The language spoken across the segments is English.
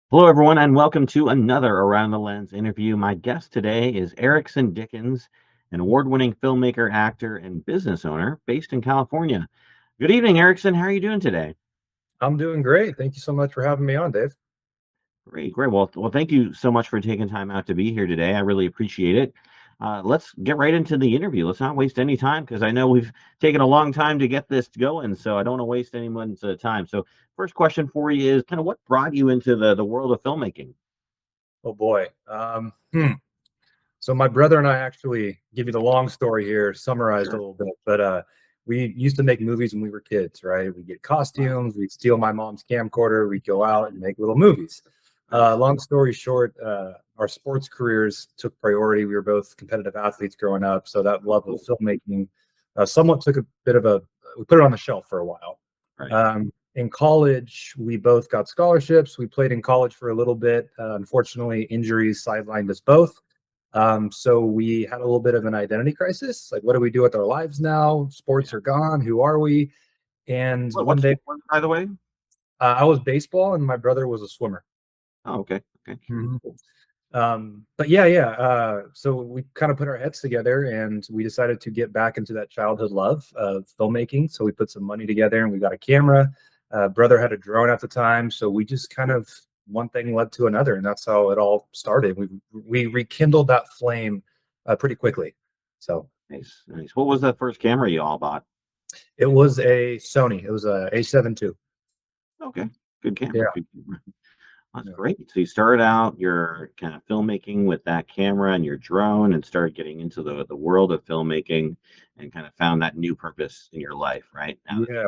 Hello, everyone, and welcome to another Around the Lens interview. My guest today is Eriksen Dickens, an award winning filmmaker, actor, and business owner based in California. Good evening, Eriksen. How are you doing today? I'm doing great. Thank you so much for having me on, Dave. Great, great. Well, thank you so much for taking time out to be here today. I really appreciate it. Let's get right into the interview. Let's not waste any time because I know we've taken a long time to get this going, so I don't want to waste anyone's time. So, first question for you is kind of what brought you into the world of filmmaking? Oh boy. So my brother and I actually give you the long story here, summarized a Sure. little bit, but we used to make movies when we were kids, right? We get Wow. costumes, we'd steal my mom's camcorder, we'd go out and make little movies. Nice. Long story short, our sports careers took priority. We were both competitive athletes growing up, so that Oh, love of cool. filmmaking somewhat took a bit of a we put it on the shelf for a while. Right. In college, we both got scholarships. We played in college for a little bit. Unfortunately, injuries sidelined us both. So we had a little bit of an identity crisis. Like, what do we do with our lives now? Yeah. Sports are gone. Who are we? And What one day, sport, by the way? I was baseball, and my brother was a swimmer. Oh, okay. Okay. Mhm. But yeah. So we kind of put our heads together, and we decided to get back into that childhood love of filmmaking. So we put some money together, and we got a camera. Brother had a drone at the time, so we just kind of one thing led to another, and that's how it all started. We rekindled that flame pretty quickly. So Nice. Nice. What was that first camera you all bought? it was a Sony. It was a A7 II. Okay. Good camera. Yeah. Good camera. That's Yeah. great. So you started out your kind of filmmaking with that camera and your drone and started getting into the world of filmmaking and kind of found that new purpose in your life, right? Now that Yeah,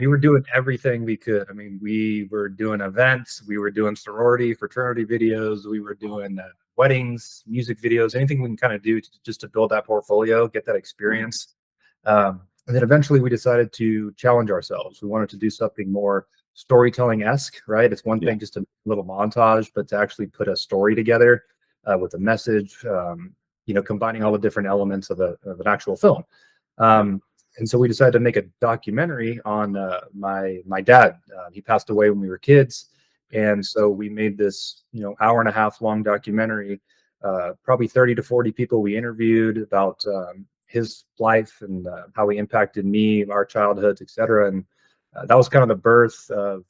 we were doing everything we could. I mean, we were doing events, we were doing sorority, fraternity videos, we were doing weddings, music videos, anything we can kind of do just to build that portfolio, get that yeah, experience. And then eventually we decided to challenge ourselves. We wanted to do something more storytelling esque, right? It's one yeah, thing just a little montage, but to actually put a story together with a message, combining all the different elements of an actual film. right. Um, and so we decided to make a documentary on my dad. He passed away when we were kids, and so we made this hour and a half long documentary. Probably 30 to 40 people we interviewed about his life and how he impacted me, our childhoods, etc. And that was kind of the birth of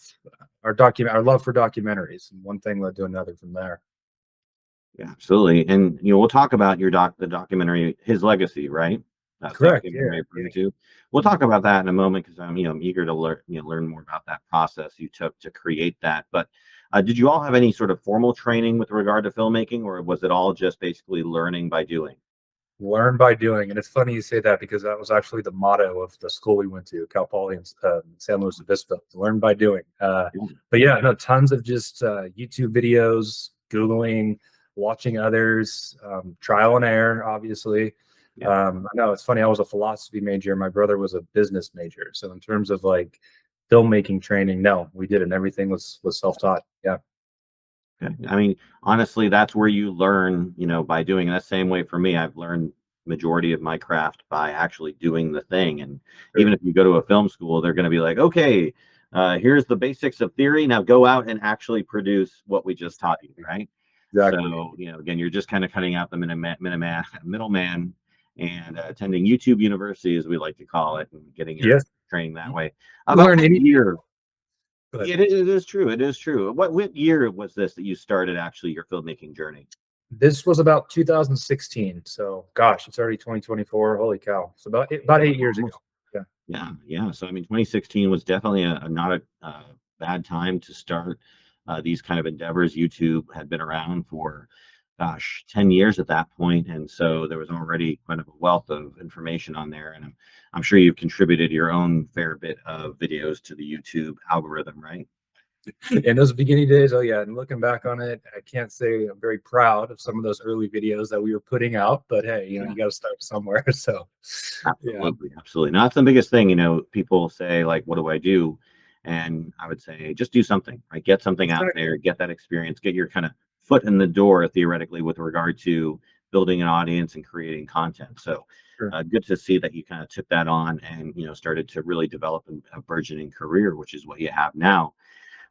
our love for documentaries. And one thing led to another from there. Yeah, absolutely. And we'll talk about the documentary, His Legacy, right? That's the Correct. documentary Yeah. you're referring to. We'll talk about that in a moment because I'm eager to learn more about that process you took to create that. But did you all have any sort of formal training with regard to filmmaking, or was it all just basically learning by doing? Learn by doing. And it's funny you say that because that was actually the motto of the school we went to, Cal Poly in San Luis Obispo. Learn by doing. Yeah, But yeah, no, tons of just YouTube videos, Googling, watching others, trial and error, obviously. yeah. I know it's funny. I was a philosophy major. My brother was a business major. So in terms of like filmmaking training, no, we didn't. Everything was self-taught. Yeah. Okay. I mean, honestly, that's where you learn, by doing it. That same way for me. I've learned majority of my craft by actually doing the thing. And even Sure. if you go to a film school, they're going to be like, okay, here's the basics of theory. Now go out and actually produce what we just taught you, right? Exactly. So, again, you're just kind of cutting out the middleman and attending YouTube University, as we like to call it, and getting your Yes. training that You way. can About learn what anything. year But it is true. It is true. What year was this that you started actually your filmmaking journey? this was about 2016. So, gosh, it's already 2024. Holy cow! So about 8 years ago. Almost. Yeah. Yeah, yeah. So I mean, 2016 was definitely not a bad time to start these kind of endeavors. YouTube had been around for, gosh, 10 years at that point, and so there was already kind of a wealth of information on there. And I'm sure you've contributed your own fair bit of videos to the YouTube algorithm, right? In those beginning days, oh yeah, and looking back on it, I can't say I'm very proud of some of those early videos that we were putting out, but hey, Yeah. you got to start somewhere. So, yeah, Absolutely, absolutely. Now, that's the biggest thing. People say like, "What do I do?" And I would say, just do something. Right, get something out exactly. there, get that experience, get your kind of foot in the door, theoretically, with regard to building an audience and creating content. So, Sure. good to see that you kind of took that on and started to really develop a burgeoning career, which is what you have now.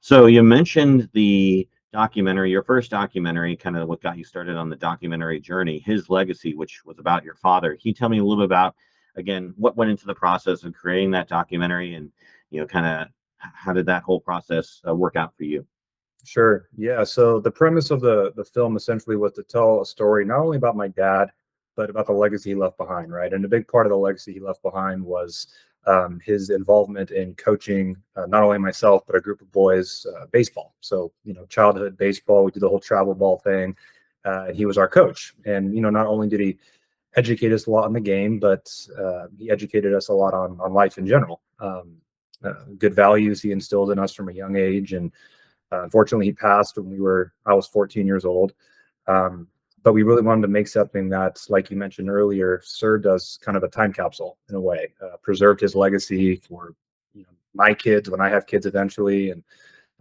So you mentioned the documentary, your first documentary, kind of what got you started on the documentary journey, His Legacy, which was about your father. Can you tell me a little bit about, again, what went into the process of creating that documentary, and kind of how did that whole process work out for you? Sure. Yeah. So the premise of the film essentially was to tell a story not only about my dad, but about the legacy he left behind, right? And a big part of the legacy he left behind was his involvement in coaching not only myself but a group of boys baseball. So childhood baseball, we did the whole travel ball thing, and he was our coach. And not only did he educate us a lot on the game, but he educated us a lot on life in general. Good values he instilled in us from a young age, and unfortunately, he passed when I was 14 years old. Um, but we really wanted to make something that, like you mentioned earlier, served as kind of a time capsule in a way, preserved his legacy for my kids when I have kids eventually, and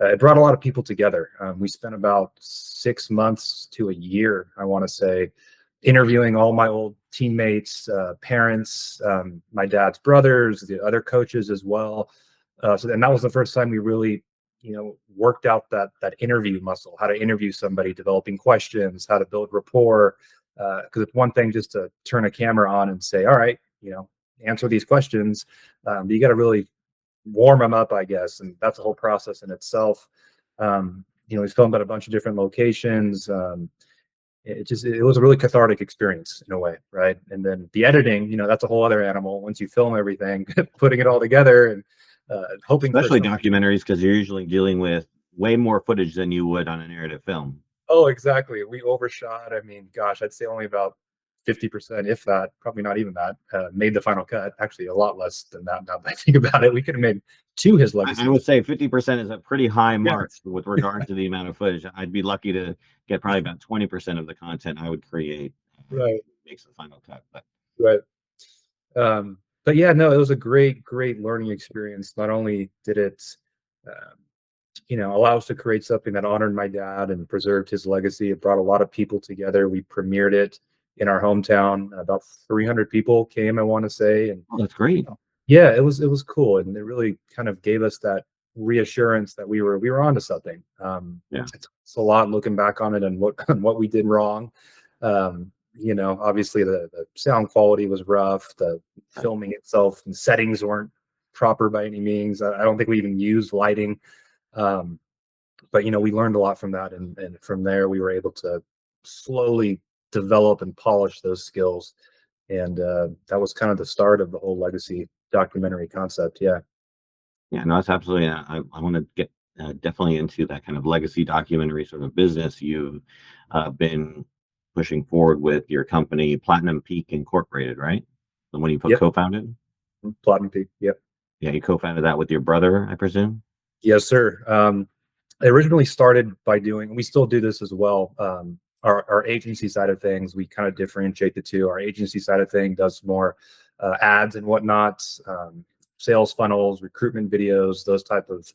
it brought a lot of people together. We spent about 6 months to a year, I want to say, interviewing all my old teammates, parents, my dad's brothers, the other coaches as well. And that was the first time we really, worked out that interview muscle, how to interview somebody, developing questions, how to build rapport. Because it's one thing just to turn a camera on and say, all right, answer these questions, but you got to really warm them up, I guess, and that's a whole process in itself. We filmed at a bunch of different locations. It was a really cathartic experience in a way, right? And then the editing, that's a whole other animal. Once you film everything, putting it all together and hoping for Especially something. documentaries, because you're usually dealing with way more footage than you would on a narrative film. Oh, exactly. We overshot. I mean, gosh, I'd say only about 50%, if that, probably not even that, made the final cut. Actually, a lot less than that. Now that I think about it, we could have made two His I Legacy. would say 50% is a pretty high Yeah, mark with regard to the amount of footage. I'd be lucky to get probably about 20% of the content I would create right, makes the final cut. But right. But yeah, no, it was a great, great learning experience. Not only did it, um, allow us to create something that honored my dad and preserved his legacy, it brought a lot of people together. We premiered it in our hometown. About 300 people came, I want to say, and oh, that's great. yeah, it was cool, and it really kind of gave us that reassurance that we were onto something. Yeah. It's a lot looking back on it and what on what we did wrong. Obviously the sound quality was rough. The filming itself and settings weren't proper by any means. I don't think we even used lighting. Um, but we learned a lot from that, and from there we were able to slowly develop and polish those skills, and that was kind of the start of the whole legacy documentary concept. Yeah. Yeah, no, that's absolutely. I want to get definitely into that kind of legacy documentary sort of business you've been pushing forward with your company, Platinum Peak Incorporated, right? The one you put Yep. co-founded. Platinum Peak. Yep. Yeah, you co-founded that with your brother, I presume. Yes, sir. I originally started by we still do this as well. Our agency side of things, we kind of differentiate the two. Our agency side of thing does more ads and whatnot, sales funnels, recruitment videos, those type of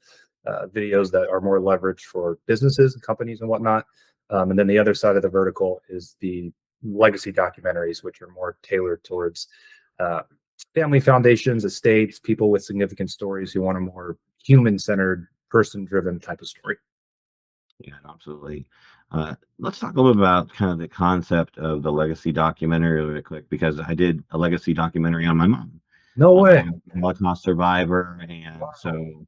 videos that are more leveraged for businesses and companies and whatnot. And then the other side of the vertical is the legacy documentaries, which are more tailored towards uh, family foundations, estates, people with significant stories who want a more human-centered, person-driven type of story. Yeah, absolutely. Let's talk a little bit about kind of the concept of the legacy documentary really quick, because I did a legacy documentary on my mom. No way. I'm a Holocaust survivor, and Wow. so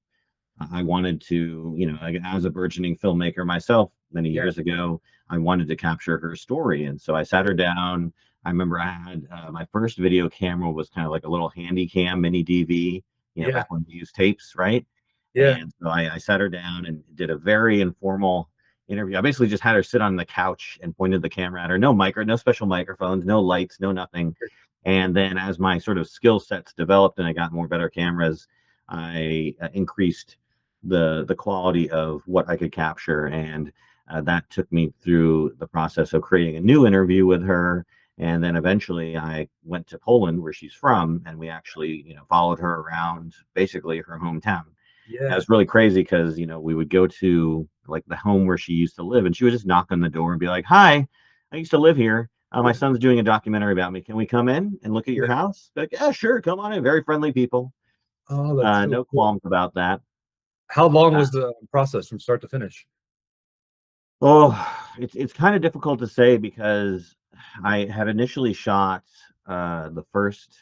I wanted to, like, as a burgeoning filmmaker myself many Yeah. years ago, I wanted to capture her story. And so I sat her down. I remember I had my first video camera was kind of like a little handy cam mini DV, Yeah. back when we used tapes, right? Yeah. And so I sat her down and did a very informal interview. I basically just had her sit on the couch and pointed the camera at her. No special microphones, no lights, no nothing. And then as my sort of skill sets developed and I got more better cameras, I increased the quality of what I could capture, and that took me through the process of creating a new interview with her. And then eventually I went to Poland, where she's from, and we actually, followed her around basically her hometown. And Yeah. it's really crazy because, we would go to like the home where she used to live, and she would just knock on the door and be like, "Hi, I used to live here. My son's doing a documentary about me. Can we come in and look at your Yeah. house?" Like, yeah, sure, come on in. Very friendly people. Oh, that's so No cool. qualms about that. How long Uh, was the process from start to finish? It's kind of difficult to say because I had initially shot the first.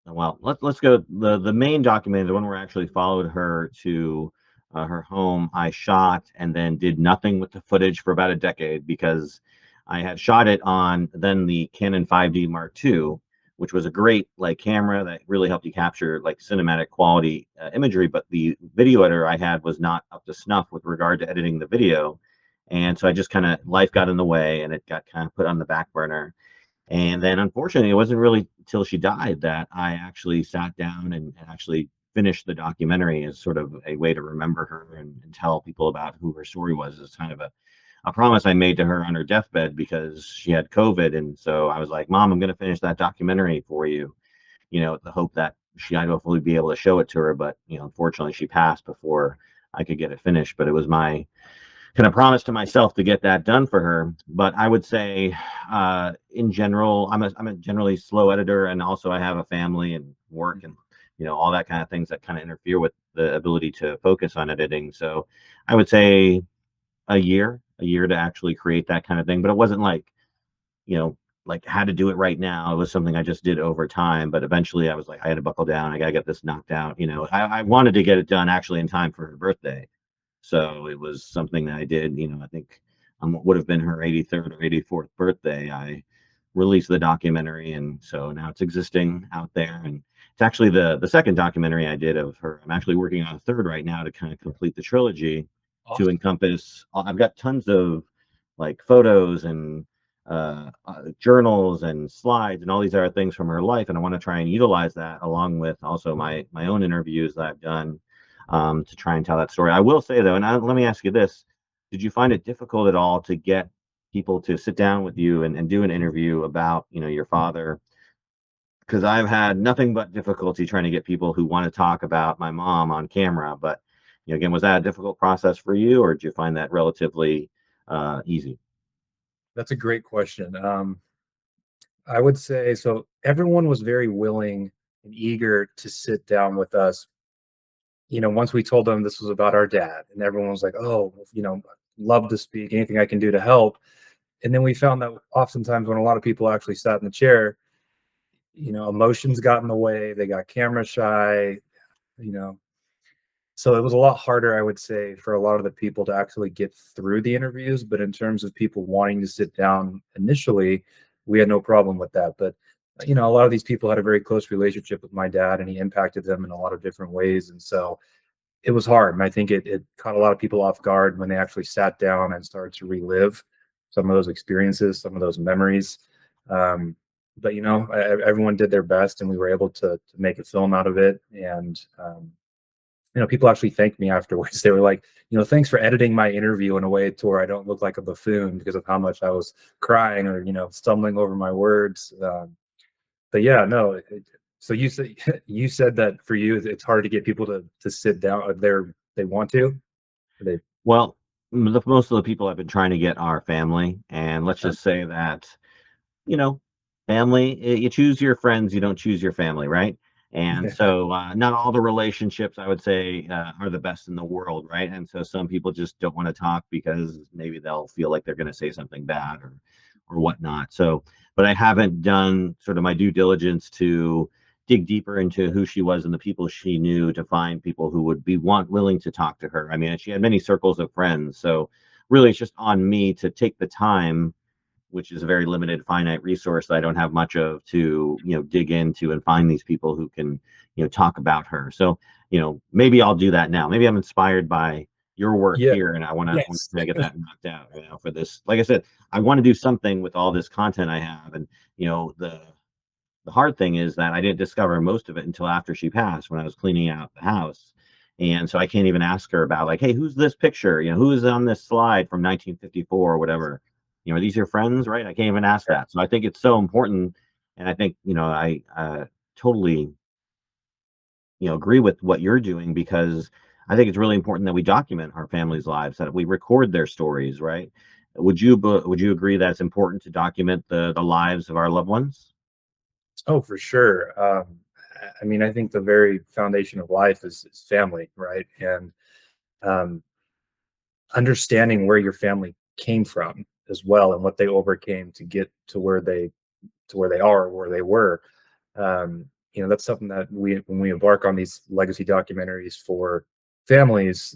Well, let's go the main documentary, the one where I actually followed her to her home. I shot and then did nothing with the footage for about a decade because I had shot it on then the Canon 5D Mark II, which was a great like camera that really helped you capture like cinematic quality imagery. But the video editor I had was not up to snuff with regard to editing the video, and so I just kind of life got in the way and it got kind of put on the back burner. And then unfortunately, it wasn't really until she died that I actually sat down and actually finished the documentary as sort of a way to remember her and tell people about who her story was. It's kind of a promise I made to her on her deathbed because she had COVID. And so I was like, Mom, I'm going to finish that documentary for you, with the hope that I'd hopefully be able to show it to her. But, unfortunately, she passed before I could get it finished. But it was my kind of promise to myself to get that done for her. But I would say, in general, I'm a generally slow editor, and also I have a family and work and all that kind of things that kind of interfere with the ability to focus on editing. So I would say a year to actually create that kind of thing. But it wasn't like you know like had to do it right now. It was something I just did over time. But eventually, I was like, I had to buckle down. I got to get this knocked out. I wanted to get it done actually in time for her birthday, so it was something that I did. I think would have been her 83rd or 84th birthday. I released the documentary, and so now it's existing out there. And it's actually the second documentary I did of her. I'm actually working on a third right now to kind of complete the trilogy to Awesome. encompass. I've got tons of like photos and journals and slides and all these other things from her life, and I want to try and utilize that along with also my own interviews that I've done to try and tell that story. I will say though, and let me ask you this: did you find it difficult at all to get people to sit down with you and do an interview about your father? Because I've had nothing but difficulty trying to get people who want to talk about my mom on camera. But again, was that a difficult process for you, or did you find that relatively easy? That's a great question. I would say so. Everyone was very willing and eager to sit down with us. Once we told them this was about our dad, and everyone was like, "Oh, love to speak. Anything I can do to help." And then we found that oftentimes when a lot of people actually sat in the chair, emotions got in the way. They got camera shy. You know, so it was a lot harder, I would say, for a lot of the people to actually get through the interviews. But in terms of people wanting to sit down initially, we had no problem with that. But a lot of these people had a very close relationship with my dad, and he impacted them in a lot of different ways. And so it was hard. And I think it caught a lot of people off guard when they actually sat down and started to relive some of those experiences, some of those memories. Um, but everyone did their best, and we were able to make a film out of it. And people actually thanked me afterwards. They were like, thanks for editing my interview in a way to where I don't look like a buffoon because of how much I was crying or stumbling over my words. But yeah, no. So you said that for you, it's hard to get people to sit down. They want to. They. Well, most of the people I've been trying to get are family, and let's Uh, just say that you know, family, you choose your friends, you don't choose your family, right? And yeah, so, not all the relationships I would say are the best in the world, right? And so, some people just don't want to talk because maybe they'll feel like they're going to say something bad or whatnot. So, but I haven't done sort of my due diligence to dig deeper into who she was and the people she knew to find people who would be willing to talk to her. I mean, she had many circles of friends, so really, it's just on me to take the time, which is a very limited, finite resource that I don't have much of, to dig into and find these people who can talk about her. So maybe I'll do that now. Maybe I'm inspired by your work yeah, here, and I want yes, to get that knocked out. For this, like I said, I want to do something with all this content I have, and the hard thing is that I didn't discover most of it until after she passed when I was cleaning out the house. And so I can't even ask her about like, hey, who's this picture? Who is on this slide from 1954 or whatever? Are these your friends? Right? I can't even ask that. So I think it's so important. And I think, I totally, agree with what you're doing because I think it's really important that we document our families' lives, that we record their stories, right? Would you agree that it's important to document the lives of our loved ones? oh, for sure. I mean, I think the very foundation of life is family, right? And um, understanding where your family came from as well, and what they overcame to get to where they are, where they were. Um, that's something that when we embark on these legacy documentaries for families,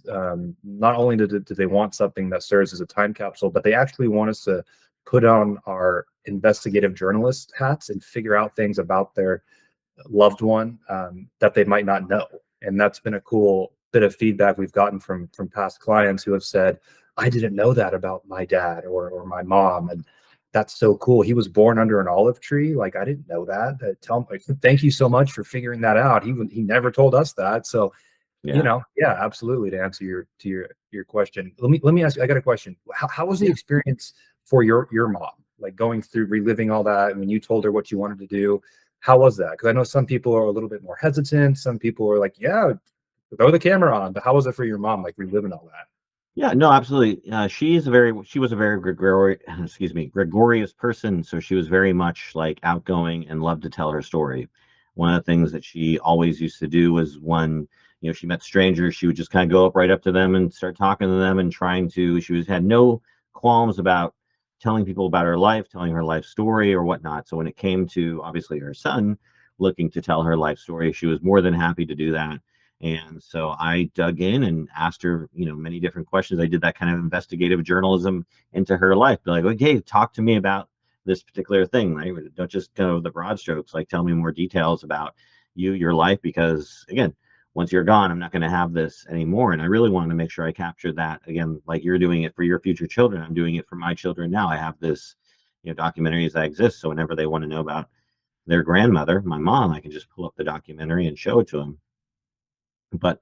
not only do they want something that serves as a time capsule, but they actually want us to put on our investigative journalist hats and figure out things about their loved one, that they might not know. And that's been a cool bit of feedback we've gotten from past clients who have said, I didn't know that about my dad or my mom. And that's so cool. He was born under an olive tree. Like, I didn't know that. Tell him, like, thank you so much for figuring that out. He never told us that. So, Yeah. yeah, absolutely. To answer your question, let me ask you. I got a question. How was the Yeah. experience for your mom? Like, going through reliving all that, and when you told her what you wanted to do, how was that? Because I know some people are a little bit more hesitant. Some people are like, yeah, throw the camera on. But how was it for your mom, like, reliving all that? Yeah, no, absolutely. She was a very excuse me, gregarious person. So she was very much like outgoing and loved to tell her story. One of the things that she always used to do was when, she met strangers, she would just kind of go up right up to them and start talking to them and had no qualms about telling people about her life, telling her life story or whatnot. So when it came to obviously her son looking to tell her life story, she was more than happy to do that. And so I dug in and asked her, many different questions. I did that kind of investigative journalism into her life. Be like, okay, talk to me about this particular thing. Right? Don't just go the broad strokes. Like, tell me more details about your life, because again, once you're gone, I'm not going to have this anymore. And I really wanted to make sure I captured that again, like you're doing it for your future children. I'm doing it for my children now. I have this, documentaries that exist. So whenever they want to know about their grandmother, my mom, I can just pull up the documentary and show it to them. But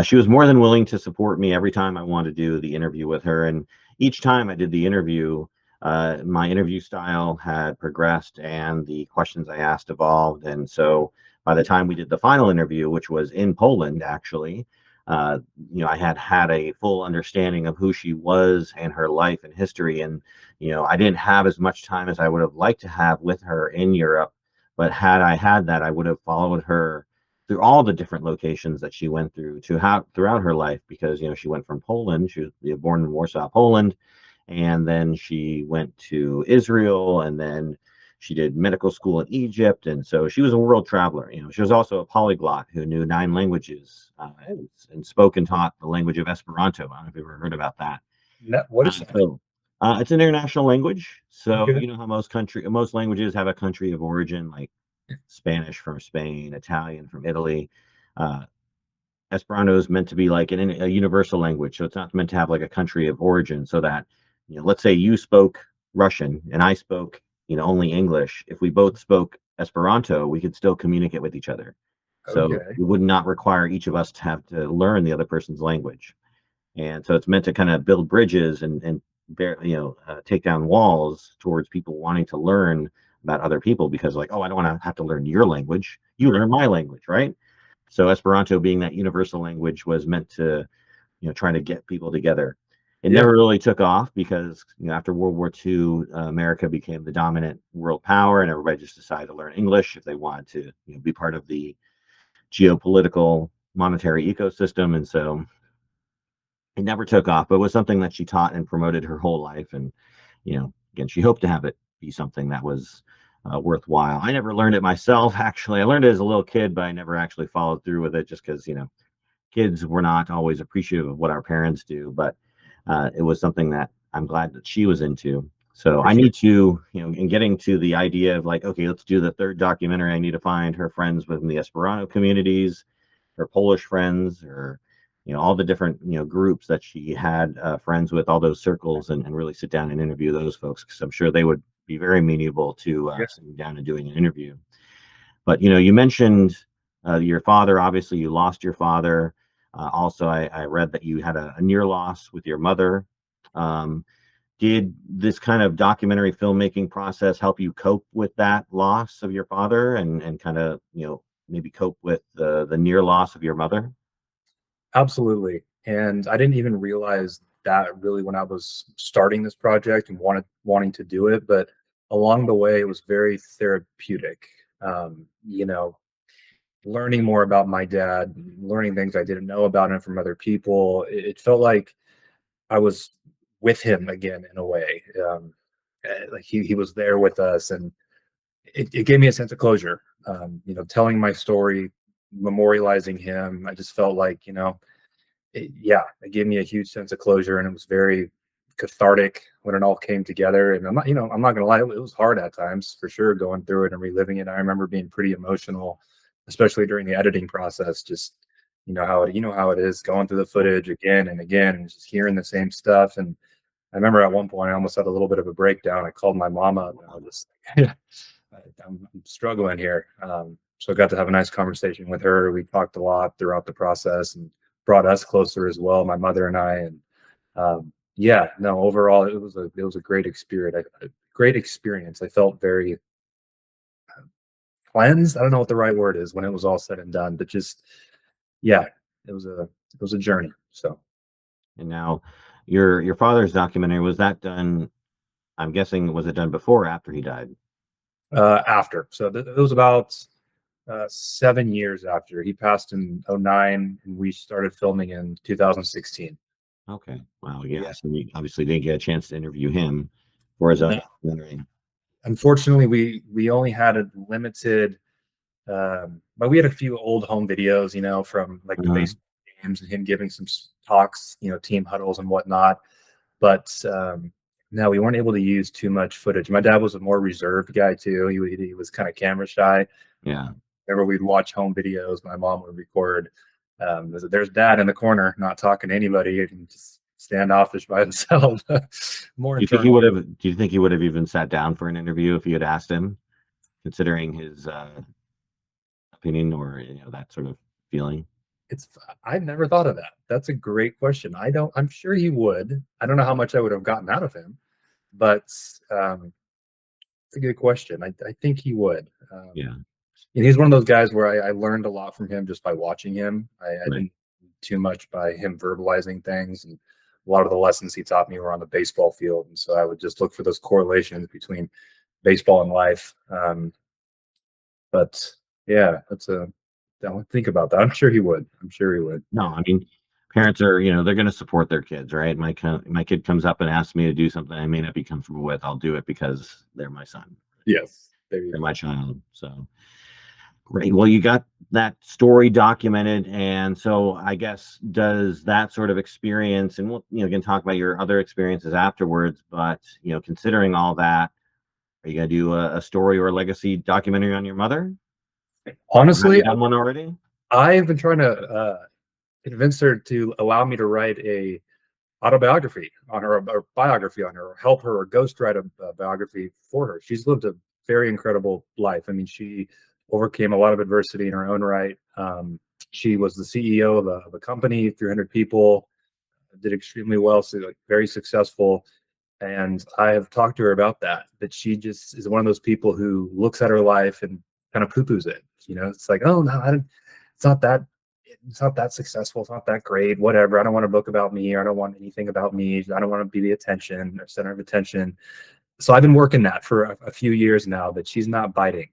she was more than willing to support me every time I wanted to do the interview with her. And each time I did the interview, my interview style had progressed and the questions I asked evolved. And so by the time we did the final interview, which was in Poland, actually, uh, I had had a full understanding of who she was and her life and history. And, I didn't have as much time as I would have liked to have with her in Europe. But had I had that, I would have followed her through all the different locations that she went through throughout her life, because she went from Poland. She was born in Warsaw, Poland, and then she went to Israel, and then she did medical school in Egypt, and so she was a world traveler. She was also a polyglot who knew 9 languages, and spoke and taught the language of Esperanto. I don't know if you've ever heard about that. What is that? So it's an international language. So Okay. you know how most languages have a country of origin, like Spanish from Spain, Italian from Italy. Uh, Esperanto is meant to be like a universal language, so it's not meant to have like a country of origin. So that, let's say you spoke Russian and I spoke, only English. If we both spoke Esperanto, we could still communicate with each other. So Okay. it would not require each of us to have to learn the other person's language. And so it's meant to kind of build bridges and take down walls towards people wanting to learn about other people, because like, oh, I don't want to have to learn your language. You learn my language, right? So Esperanto, being that universal language, was meant to, try to get people together. It Yeah. never really took off because, after World War II, America became the dominant world power, and everybody just decided to learn English if they wanted to, be part of the geopolitical monetary ecosystem. And so it never took off, but it was something that she taught and promoted her whole life. And, again, she hoped to have it be something that was worthwhile. I never learned it myself, actually. I learned it as a little kid, but I never actually followed through with it, just because, kids were not always appreciative of what our parents do. But it was something that I'm glad that she was into. So For I sure. need to, in getting to the idea of like, okay, let's do the third documentary, I need to find her friends within the Esperanto communities, her Polish friends, or all the different groups that she had friends with, all those circles, and really sit down and interview those folks, because I'm sure they would be very amenable to Yeah. sitting down and doing an interview. But you mentioned your father. Obviously, you lost your father. Also, I read that you had a near loss with your mother. Um, did this kind of documentary filmmaking process help you cope with that loss of your father, and kind of maybe cope with the near loss of your mother? Absolutely. And I didn't even realize that really when I was starting this project and wanting to do it, but along the way it was very therapeutic. You know, learning more about my dad, learning things I didn't know about him from other people. It felt like I was with him again in a way. Like he was there with us, and it gave me a sense of closure. Telling my story, memorializing him, I just felt like, yeah, it gave me a huge sense of closure, and it was very cathartic when it all came together. And I'm not gonna lie, it was hard at times for sure, going through it and reliving it. I remember being pretty emotional, especially during the editing process. Just how it is going through the footage again and again, and just hearing the same stuff. And I remember at one point I almost had a little bit of a breakdown. I called my mom up, and I was just like, I'm struggling here. So I got to have a nice conversation with her. We talked a lot throughout the process and brought us closer as well, my mother and I. And yeah, no, overall it was a great experience. Great experience. I felt very cleansed. I don't know what the right word is when it was all said and done, but just yeah, it was a journey. So And now, your father's documentary, was that done? I'm guessing, was it done before or after he died? after, so it was about 7 years after he passed in '09, and we started filming in 2016. Okay. Wow. Yeah. Yeah. So we obviously didn't get a chance to interview him for his own No. documentary. Unfortunately, we only had a limited, but we had a few old home videos, from like the Uh, baseball games and him giving some talks, team huddles and whatnot. But no, we weren't able to use too much footage. My dad was a more reserved guy too. He was kind of camera shy. yeah. Whenever we'd watch home videos, my mom would record. There's dad in the corner, not talking to anybody, and just standoffish by himself. More Do you think he internal. would have? Do you think he would have even sat down for an interview if you had asked him, considering his opinion or that sort of feeling? It's I've never thought of that. That's a great question. I'm sure he would. I don't know how much I would have gotten out of him, but it's a good question. I think he would. Yeah. And he's one of those guys where I learned a lot from him just by watching him. I Right. didn't too much by him verbalizing things, and a lot of the lessons he taught me were on the baseball field, and so I would just look for those correlations between baseball and life. But yeah, don't think about that. I'm sure he would. I'm sure he would. No, Yeah. I mean, parents are, they're going to support their kids, right? My kid comes up and asks me to do something I may not be comfortable with. I'll do it because they're my son, Yes. There you they're go. my child. So great. Well, you got that story documented, and so I guess, does that sort of experience, and we'll again talk about your other experiences afterwards. But considering all that, are you going to do a story or a legacy documentary on your mother, or have you Honestly, done one already? I've been trying to convince her to allow me to write a autobiography on her, or biography on her, or help her, or ghostwrite a biography for her. She's lived a very incredible life. I mean, she overcame a lot of adversity in her own right. She was the CEO of a company, 300 people, did extremely well, so like very successful. And I have talked to her about that. But she just is one of those people who looks at her life and kind of poo-poos it. It's like, oh no, I don't, it's not that it's not that successful. It's not that great. Whatever. I don't want a book about me. I don't want anything about me. I don't want to be the attention or center of attention. So I've been working that for a few years now, but she's not biting.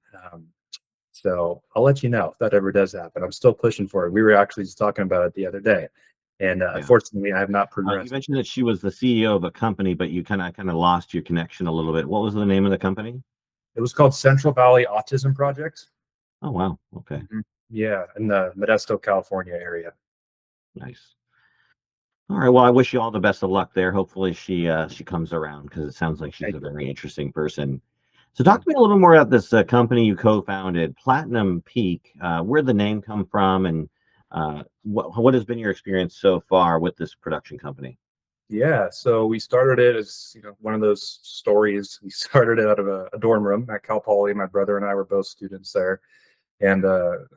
So I'll let you know if that ever does happen. I'm still pushing for it. We were actually just talking about it the other day, and Yeah. unfortunately, I have not You progressed. mentioned that she was the CEO of a company, but you kind of lost your connection a little bit. What was the name of the company? It was called Central Valley Autism Project. Oh, wow. Okay. Mhm. Yeah, in the Modesto, California area. Nice. All right. Well, I wish you all the best of luck there. Hopefully she comes around, because it sounds like she's Thank a you. very interesting person. So talk to me a little more about this company you co-founded, Platinum Peak. Where'd the name come from, and what has been your experience so far with this production company? Yeah, so we started it as one of those stories. We started it out of a dorm room at Cal Poly. My brother and I were both students there, and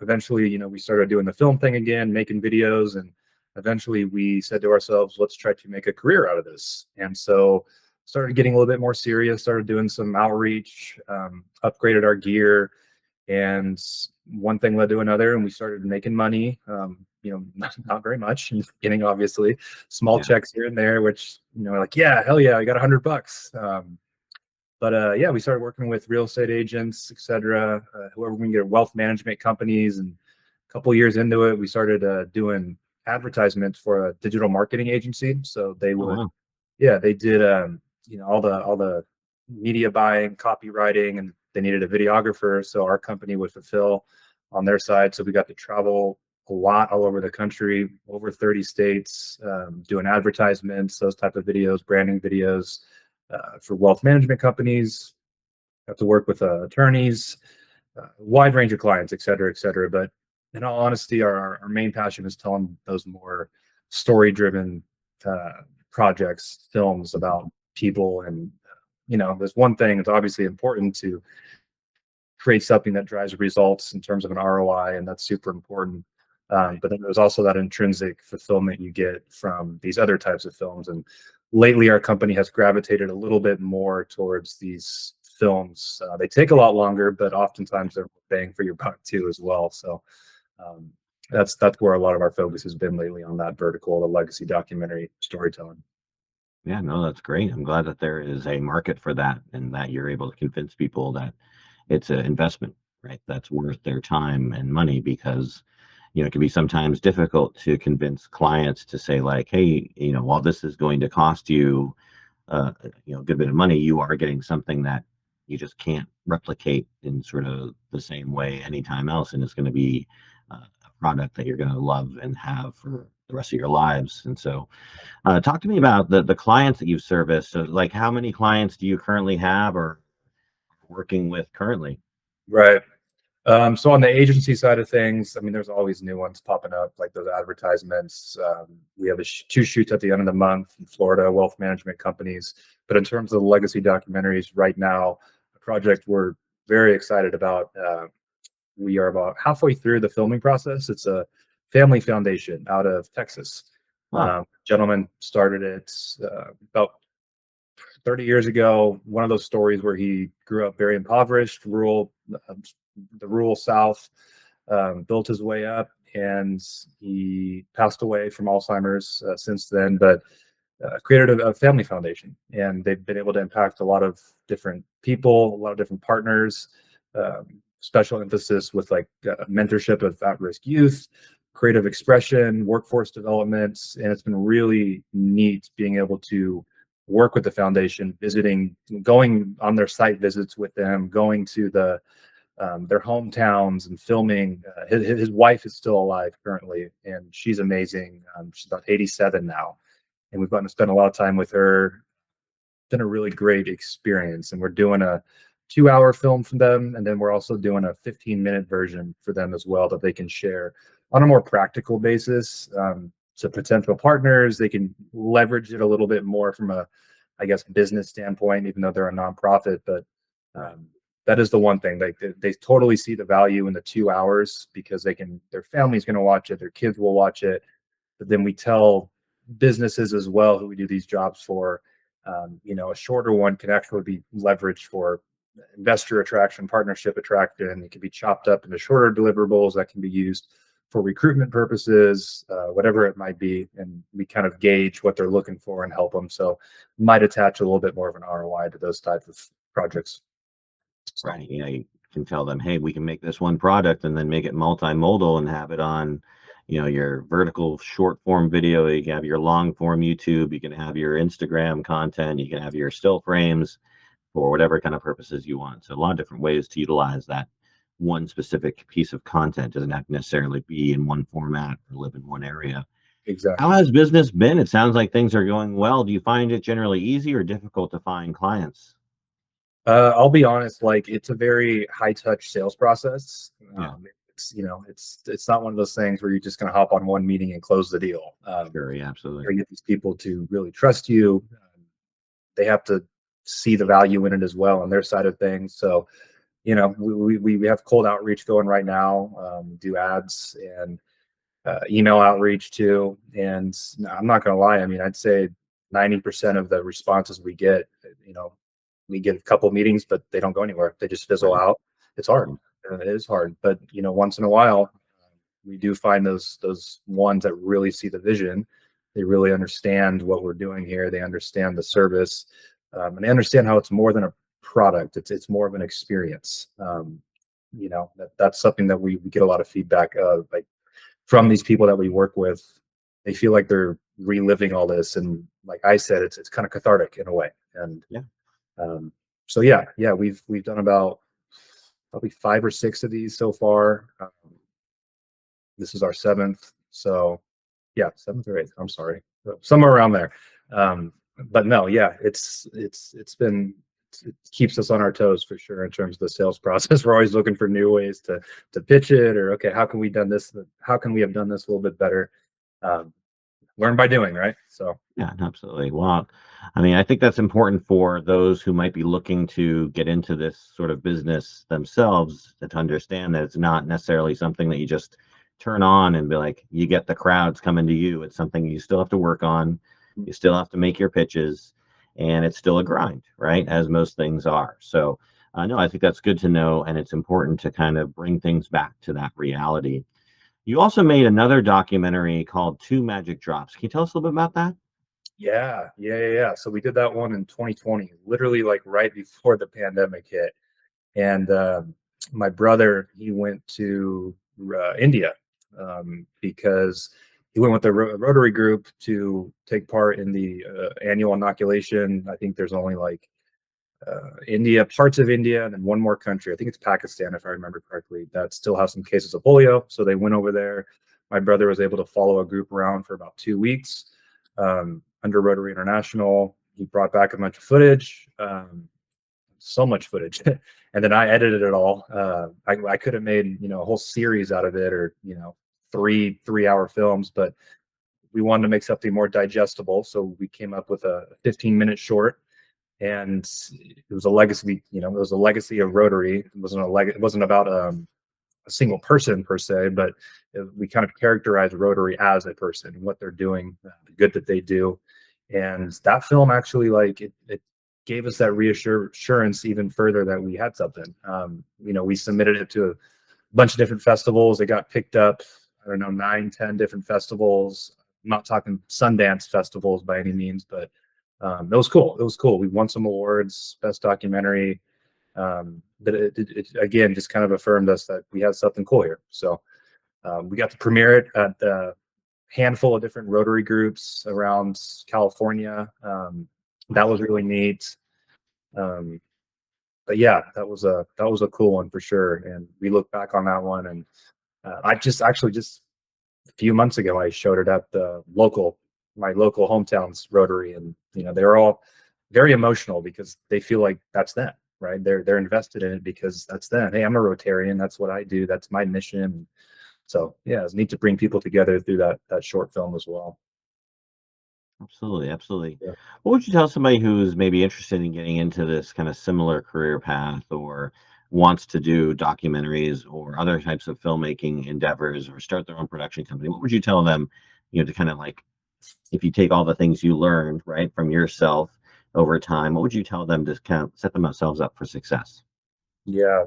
eventually, we started doing the film thing again, making videos, and eventually we said to ourselves, let's try to make a career out of this. And so started getting a little bit more serious, started doing some outreach, upgraded our gear, and one thing led to another, and we started making money. Not very much in the beginning, obviously, small Yeah. checks here and there, which like, yeah, hell yeah, I got $100. But yeah, we started working with real estate agents, etc., whoever we can get, wealth management companies, and a couple years into it, we started doing advertisements for a digital marketing agency. So they Oh, would wow. Yeah, they did all the media buying, copywriting, and they needed a videographer, so our company would fulfill on their side. So we got to travel a lot all over the country, over 30 states, doing advertisements, those type of videos, branding videos for wealth management companies. Got to work with attorneys, wide range of clients, et cetera, et cetera. But in all honesty, our main passion is telling those more story driven uh, projects, films about people. And, there's one thing that's obviously important to create something that drives results in terms of an ROI, and that's super important. Right. But then there's also that intrinsic fulfillment you get from these other types of films. And lately, our company has gravitated a little bit more towards these films. They take a lot longer, but oftentimes they're bang for your buck too, as well. So um, that's where a lot of our focus has been lately, on that vertical, the legacy documentary storytelling. Yeah, no, that's great. I'm glad that there is a market for that and that you're able to convince people that it's an investment, right? That's worth their time and money because, it can be sometimes difficult to convince clients to say like, hey, while this is going to cost you, a good bit of money, you are getting something that you just can't replicate in sort of the same way anytime else. And it's going to be a product that you're going to love and have for the rest of your lives. And so, talk to me about the clients that you've serviced. So, like, how many clients do you currently have or working with currently? Right. So on the agency side of things, I mean, there's always new ones popping up, like those advertisements. We have two shoots at the end of the month in Florida, wealth management companies. But in terms of the legacy documentaries, right now, a project we're very excited about. We are about halfway through the filming process. It's a family foundation out of Texas. Wow. Gentleman started it about 30 years ago. One of those stories where he grew up very impoverished, the rural South, built his way up, and he passed away from Alzheimer's since then. But created a family foundation, and they've been able to impact a lot of different people, a lot of different partners. Special emphasis with like mentorship of at-risk youth, creative expression, workforce development, and it's been really neat being able to work with the foundation, going on their site visits with them, going to their hometowns and filming. His wife is still alive currently, and she's amazing. She's about 87 now, and we've gotten to spend a lot of time with her. Been a really great experience, and we're doing a 2-hour film for them, and then we're also doing a 15-minute version for them as well that they can share on a more practical basis. To potential partners, they can leverage it a little bit more from a, I guess, business standpoint, even though they're a nonprofit. But um, that is the one thing, like they totally see the value in the 2 hours, because their family's going to watch it, their kids will watch it. But then we tell businesses as well who we do these jobs for, a shorter one can actually be leveraged for investor attraction, partnership attraction. It can be chopped up into shorter deliverables that can be used for recruitment purposes, whatever it might be. And we kind of gauge what they're looking for and help them. So might attach a little bit more of an ROI to those types of projects. So Right. You can tell them, hey, we can make this one product and then make it multimodal and have it on, your vertical short form video. You can have your long form YouTube. You can have your Instagram content. You can have your still frames for whatever kind of purposes you want. So a lot of different ways to utilize that one specific piece of content. Doesn't have to necessarily be in one format or live in one area. How exactly. has business been? It sounds like things are going well. Do you find it generally easy or difficult to find clients? I'll be honest, like it's a very high touch sales process. Yeah, It's not one of those things where you're just going to hop on one meeting and close the deal. sure. Yeah, You absolutely. gotta get these people to really trust you. They have to see the value in it as well on their side of things. So, we have cold outreach going right now, do ads and email outreach too. And I'm not going to lie. I mean, I'd say 90% of the responses we get, you know, we get a couple meetings, but they don't go anywhere. They just fizzle Right. out. It's hard. Mhm. It is hard, but once in a while, we do find those ones that really see the vision. They really understand what we're doing here. They understand the service, and they understand how it's more than a product. It's more of an experience. That's something that we get a lot of feedback of, like from these people that we work with. They feel like they're reliving all this. And like I said, it's kind of cathartic in a way. And Yeah. um, so yeah, we've done about probably 5 or 6 of these so far. This is our seventh. So yeah, seventh or eighth. I'm sorry, somewhere around there. Um, but no, yeah, it's been, it keeps us on our toes for sure in terms of the sales process. We're always looking for new ways to pitch it, or okay, how can we done this? How can we have done this a little bit better? Um, Learn by doing, right? So Yeah, absolutely. Well, I mean, I think that's important for those who might be looking to get into this sort of business themselves, to understand that it's not necessarily something that you just turn on and be like, you get the crowds coming to you. It's something you still have to work on. You still have to make your pitches, and it's still a grind, right? As most things are. So, no, I think that's good to know, and it's important to kind of bring things back to that reality. You also made another documentary called Two Magic Drops. Can you tell us a little bit about that? yeah. So we did that one in 2020, literally like right before the pandemic hit. And my brother, he went to India because he went with the Rotary group to take part in the annual inoculation. I think there's only like India, parts of India, and then one more country. I think it's Pakistan, if I remember correctly, that still has some cases of polio. So they went over there. My brother was able to follow a group around for about 2 weeks under Rotary International. He brought back a bunch of footage, so much footage, and then I edited it all. I could have made a whole series out of it, or three-hour films, but we wanted to make something more digestible, so we came up with a 15-minute short, and it was a legacy. It was a legacy of Rotary. It wasn't about a single person per se, but we kind of characterize Rotary as a person and what they're doing, the good that they do. And that film actually, like, it gave us that reassurance even further that we had something. We submitted it to a bunch of different festivals. It got picked up, I don't know, 9, 10 different festivals. I'm not talking Sundance festivals by any means, but it was cool. It was cool. We won some awards, best documentary. But it again just kind of affirmed us that we had something cool here. So we got to premiere it at a handful of different Rotary groups around California. That was really neat. But yeah, that was a cool one for sure. And we look back on that one, and I just actually just a few months ago I showed it at my local hometown's Rotary, and they were all very emotional because they feel like that's them, right? They're invested in it because that's them. Hey, I'm a Rotarian. That's what I do. That's my mission. So yeah, it's neat to bring people together through that short film as well. Absolutely, absolutely. Yeah. What would you tell somebody who's maybe interested in getting into this kind of similar career path, or wants to do documentaries or other types of filmmaking endeavors, or start their own production company? What would you tell them, to kind of like, if you take all the things you learned, right, from yourself over time, what would you tell them to kind of set themselves up for success? Yeah.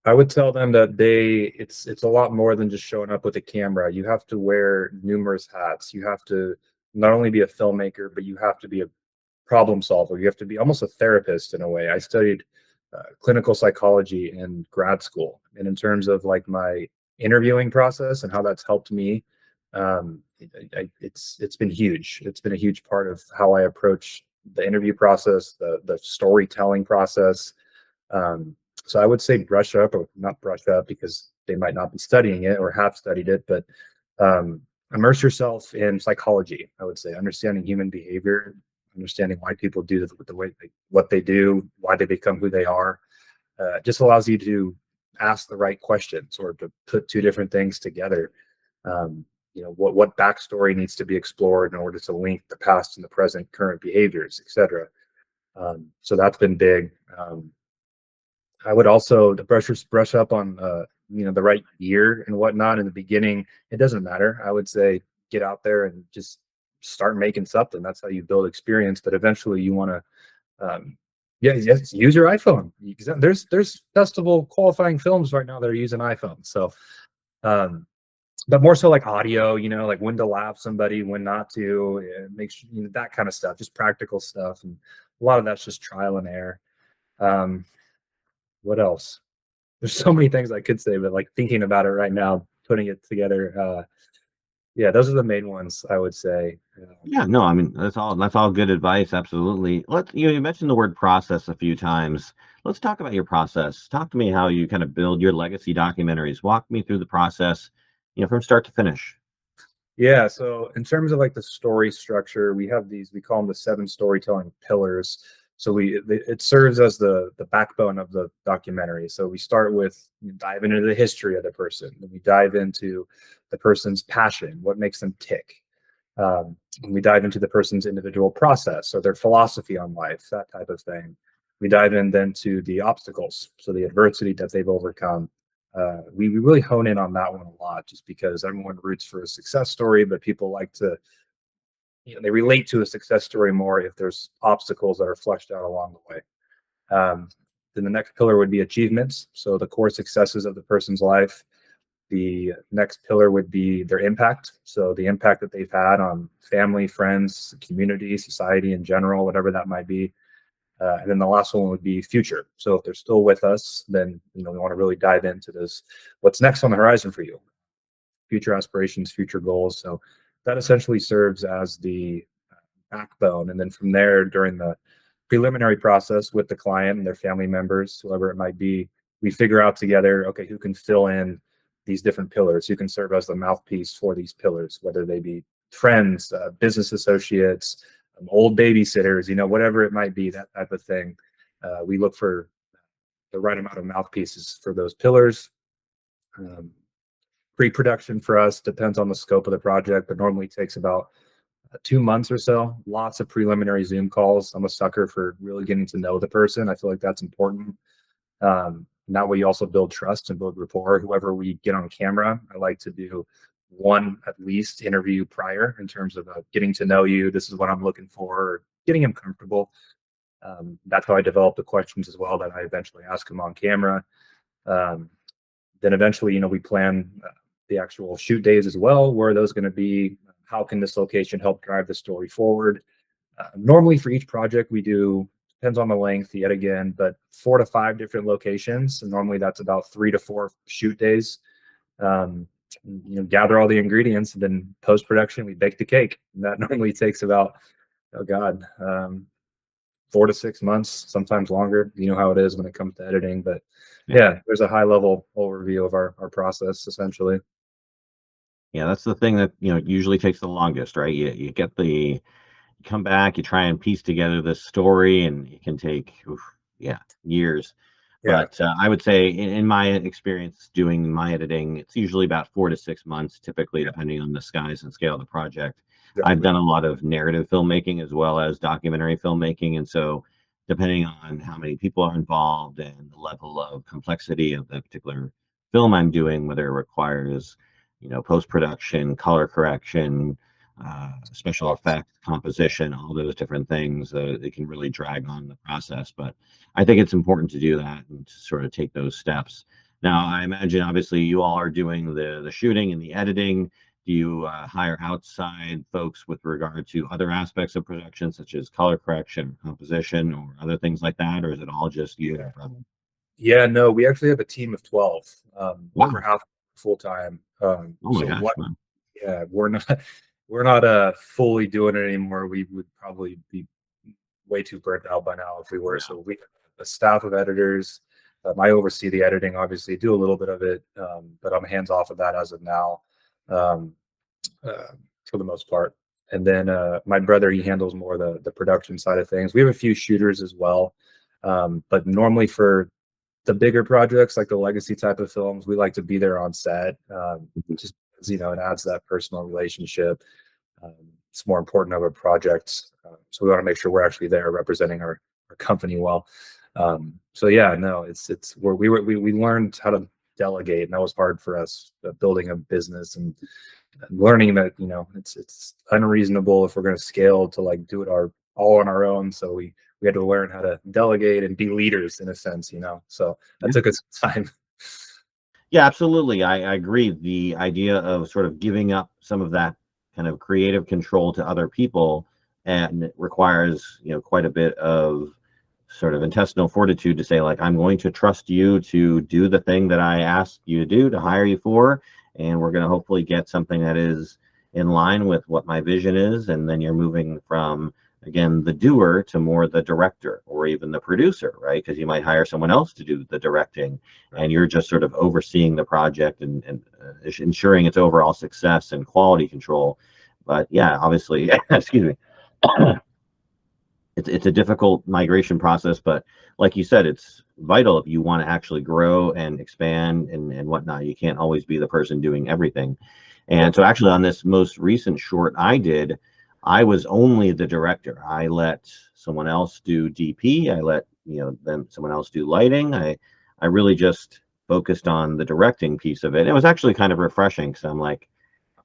I would tell them that it's a lot more than just showing up with a camera. You have to wear numerous hats. You have to not only be a filmmaker, but you have to be a problem solver. You have to be almost a therapist in a way. I studied clinical psychology in grad school, and in terms of like my interviewing process and how that's helped me, it's been huge. It's been a huge part of how I approach the interview process, the storytelling process. Um, so I would say brush up, or not brush up because they might not be studying it or have studied it, but um, immerse yourself in psychology. I would say understanding human behavior, understanding why people do the way what they do, why they become who they are. Just allows you to ask the right questions or to put two different things together. What backstory needs to be explored in order to link the past and the present, current behaviors, etc. So that's been big. I would also brush up on the right gear and whatnot in the beginning. It doesn't matter. I would say get out there and just start making something. That's how you build experience. But eventually, you want to, yeah, yes, use your iPhone. There's festival qualifying films right now that are using iPhones. So, um, but more so like audio. Like when to laugh somebody, when not to. Make sure that kind of stuff, just practical stuff, and a lot of that's just trial and error. Um, what else? There's so many things I could say, but like thinking about it right now, putting it together, Yeah, those are the main ones I would say. Yeah, no, I mean that's all good advice. Absolutely. You mentioned the word process a few times. Let's talk about your process. Talk to me how you kind of build your legacy documentaries. Walk me through the process, from start to finish. Yeah, so in terms of like the story structure, we have these, we call them the seven storytelling pillars. So it serves as the backbone of the documentary. So we start with dive into the history of the person, then we dive into the person's passion, what makes them tick. And we dive into the person's individual process or their philosophy on life, that type of thing. We dive in then to the obstacles, so the adversity that they've overcome. We really hone in on that one a lot, just because everyone roots for a success story, but people like to, they relate to a success story more if there's obstacles that are fleshed out along the way. Um, then the next pillar would be achievements, so the core successes of the person's life. The next pillar would be their impact. So the impact that they've had on family, friends, community, society in general, whatever that might be. And then the last one would be future. So if they're still with us, then we want to really dive into this. What's next on the horizon for you? Future aspirations, future goals. So that essentially serves as the backbone. And then from there, during the preliminary process with the client and their family members, whoever it might be, we figure out together, okay, who can fill in these different pillars, who can serve as the mouthpiece for these pillars, whether they be friends, business associates, old babysitters, whatever it might be, that type of thing. We look for the right amount of mouthpieces for those pillars. Um, Pre-production for us depends on the scope of the project, but normally takes about 2 months or so. Lots of preliminary Zoom calls. I'm a sucker for really getting to know the person. I feel like that's important. That way you also build trust and build rapport. Whoever we get on camera, I like to do one at least interview prior in terms of getting to know you. This is what I'm looking for, getting him comfortable. That's how I develop the questions as well that I eventually ask him on camera. Um, then eventually, we plan the actual shoot days as well. Where are those going to be? How can this location help drive the story forward? Normally for each project we do, depends on the length yet again, but 4 to 5 different locations. And normally that's about 3 to 4 shoot days. Um, gather all the ingredients, and then post-production, we bake the cake. And that normally takes about, oh God, 4 to 6 months, sometimes longer. You know how it is when it comes to editing, but Yeah. yeah, there's a high level overview of our process essentially. Yeah, that's the thing that, usually takes the longest, right? You get the come back, you try and piece together this story, and it can take, oof, yeah, years. Yeah, But I would say, in my experience doing my editing, it's usually about 4 to 6 months, typically, yeah, depending on the size and scale of the project. I've exactly. done a lot of narrative filmmaking as well as documentary filmmaking, and so depending on how many people are involved and the level of complexity of the particular film I'm doing, whether it requires, post production, color correction, special effects, composition, all those different things. It can really drag on the process, but I think it's important to do that and to sort of take those steps. Now, I imagine obviously you all are doing the shooting and the editing. Do you hire outside folks with regard to other aspects of production, such as color correction, composition, or other things like that, or is it all just you and your brother? Yeah, no, we actually have a team of 12, over Wow! half full time. Oh my So gosh! what? Wow! Yeah, we're not fully doing it anymore. We would probably be way too burnt out by now if we were. Yeah. So we have a staff of editors. I oversee the editing, obviously, do a little bit of it, but I'm hands off of that as of now, um, for the most part. And then my brother, he handles more the production side of things. We have a few shooters as well, but normally for the bigger projects like the legacy type of films, we like to be there on set, Mhm. just because it adds that personal relationship. Um, it's more important of a project, so we want to make sure we're actually there representing our company well. So yeah, no, it's where we learned how to delegate, and that was hard for us, building a business and learning that it's unreasonable if we're going to scale to like do it all on our own. So we had to learn how to delegate and be leaders in a sense. So that Yeah. took us time. Yeah, absolutely. I agree. The idea of sort of giving up some of that kind of creative control to other people, and it requires, quite a bit of sort of intestinal fortitude to say, like, I'm going to trust you to do the thing that I asked you to do, to hire you for, and we're going to hopefully get something that is, in line with what my vision is, and then you're moving from, again, the doer to more the director or even the producer, right? Because you might hire someone else to do the directing, Right. and you're just sort of overseeing the project and ensuring its overall success and quality control. But yeah, obviously, excuse me, it's a difficult migration process, but like you said, it's vital if you want to actually grow and expand and whatnot. You can't always be the person doing everything. And so Definitely. actually on this most recent short I did, I was only the director. I let someone else do DP. I let, then someone else do lighting. I really just focused on the directing piece of it. It was actually kind of refreshing because I'm like,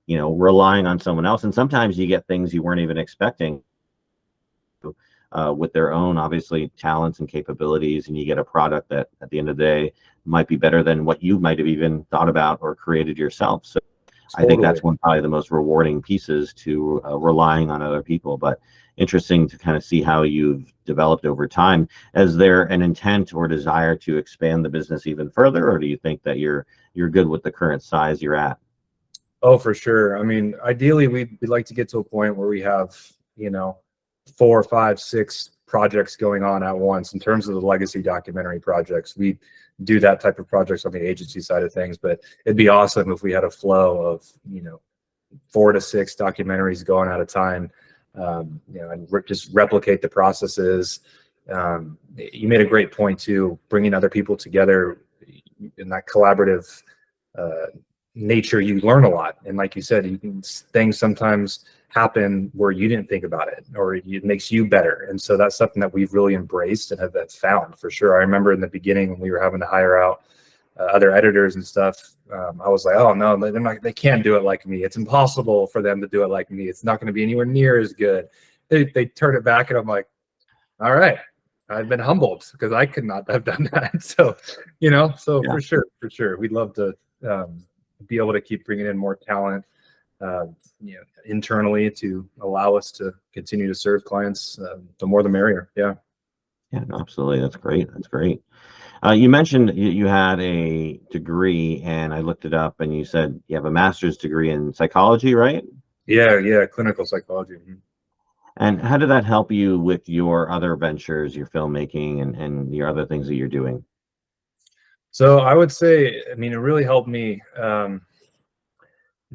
relying on someone else. And sometimes you get things you weren't even expecting with their own obviously talents and capabilities, and you get a product that at the end of the day might be better than what you might have even thought about or created yourself. So I think Totally. that's one probably the most rewarding pieces to relying on other people. But interesting to kind of see how you've developed over time. Is there an intent or desire to expand the business even further, or do you think that you're good with the current size you're at? Oh, for sure. I mean, ideally, we'd like to get to a point where we have, you know, 4, 5, 6 projects going on at once. In terms of the legacy documentary projects, we do that type of projects on the agency side of things, but it'd be awesome if we had a flow of, 4 to 6 documentaries going at a time, and just replicate the processes. You made a great point too, bringing other people together in that collaborative uh, nature. You learn a lot, and like you said, things sometimes happen where you didn't think about it, or it makes you better. And so that's something that we've really embraced and have found for sure. I remember in the beginning when we were having to hire out other editors and stuff, I was like, oh no, they can't do it like me. It's impossible for them to do it like me. It's not going to be anywhere near as good. They turn it back, and I'm like, all right, I've been humbled because I could not have done that. So, so Yeah. for sure, we'd love to be able to keep bringing in more talent, uh, internally to allow us to continue to serve clients. The more, the merrier. Yeah. Yeah, no, absolutely. That's great. That's great. You mentioned you had a degree, and I looked it up, and you said you have a master's degree in psychology, right? Yeah. Yeah. Clinical psychology. Mhm. And how did that help you with your other ventures, your filmmaking, and your other things that you're doing? So I would say, I mean, it really helped me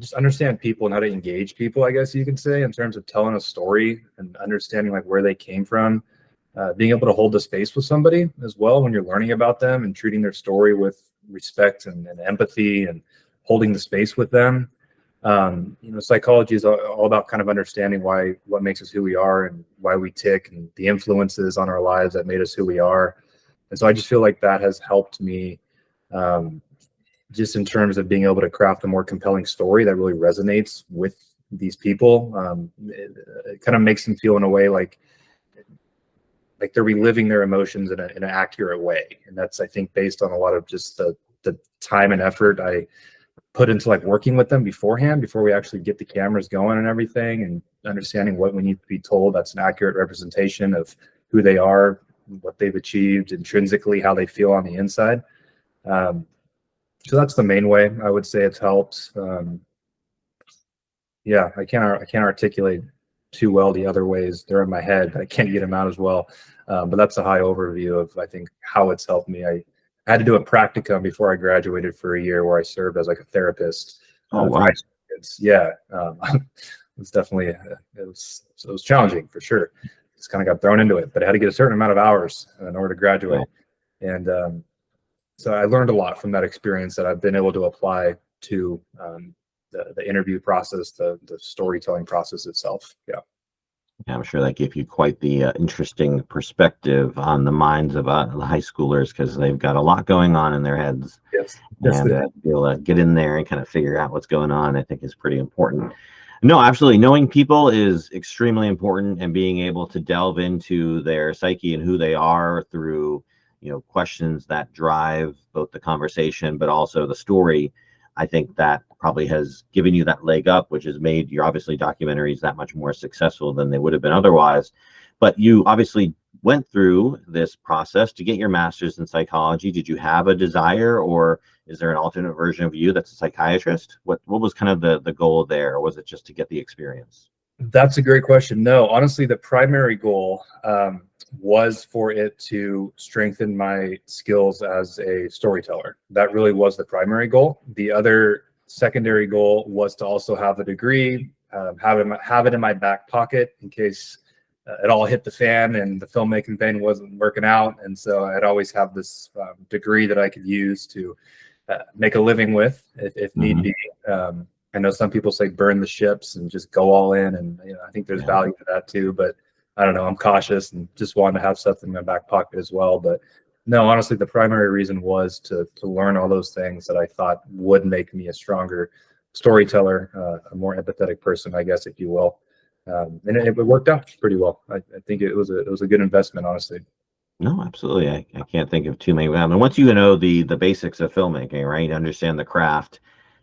just understand people and how to engage people, I guess you can say, in terms of telling a story and understanding like where they came from, being able to hold the space with somebody as well when you're learning about them and treating their story with respect and empathy and holding the space with them. Psychology is all about kind of understanding what makes us who we are and why we tick and the influences on our lives that made us who we are. And so I just feel like that has helped me, um, just in terms of being able to craft a more compelling story that really resonates with these people. It kind of makes them feel in a way like they're reliving their emotions in an accurate way, and that's, I think, based on a lot of just the time and effort I put into like working with them beforehand, before we actually get the cameras going and everything, and understanding what we need to be told that's an accurate representation of who they are, what they've achieved intrinsically, how they feel on the inside. Um, so that's the main way I would say it's helped. Yeah, I can't articulate too well the other ways. They're in my head. I can't get them out as well. But that's a high overview of, I think, how it's helped me. I had to do a practicum before I graduated for a year where I served as like a therapist Oh, for high wow. school kids. Yeah, it was definitely it was challenging for sure. Just kind of got thrown into it, but I had to get a certain amount of hours in order to Yeah. graduate. And so I learned a lot from that experience that I've been able to apply to the interview process, the storytelling process itself. Yeah. Yeah, I'm sure that gave you quite the interesting perspective on the minds of the high schoolers because they've got a lot going on in their heads, Yes. Yes. and to be able to get in there and kind of figure out what's going on, I think is pretty important. No, absolutely. Knowing people is extremely important, and being able to delve into their psyche and who they are through, questions that drive both the conversation but also the story. I think that probably has given you that leg up, which has made your obviously documentaries that much more successful than they would have been otherwise. But you obviously went through this process to get your master's in psychology, did you have a desire, or is there an alternate version of you that's a psychiatrist? What was kind of the goal there, or was it just to get the experience? That's a great question. No, honestly, the primary goal was for it to strengthen my skills as a storyteller. That really was the primary goal. The other secondary goal was to also have a degree, have it in my back pocket in case it all hit the fan and the filmmaking thing wasn't working out. And so I'd always have this degree that I could use to make a living with if need be. I know some people say burn the ships and just go all in, and I think there's value to that too. But I don't know. I'm cautious and just wanted to have something in my back pocket as well. But no, honestly, the primary reason was to learn all those things that I thought would make me a stronger storyteller, a more empathetic person, I guess, if you will. And it worked out pretty well. I think it was a good investment, honestly. No, absolutely. I can't think of too many. I mean, once you know the basics of filmmaking, right? You understand the craft,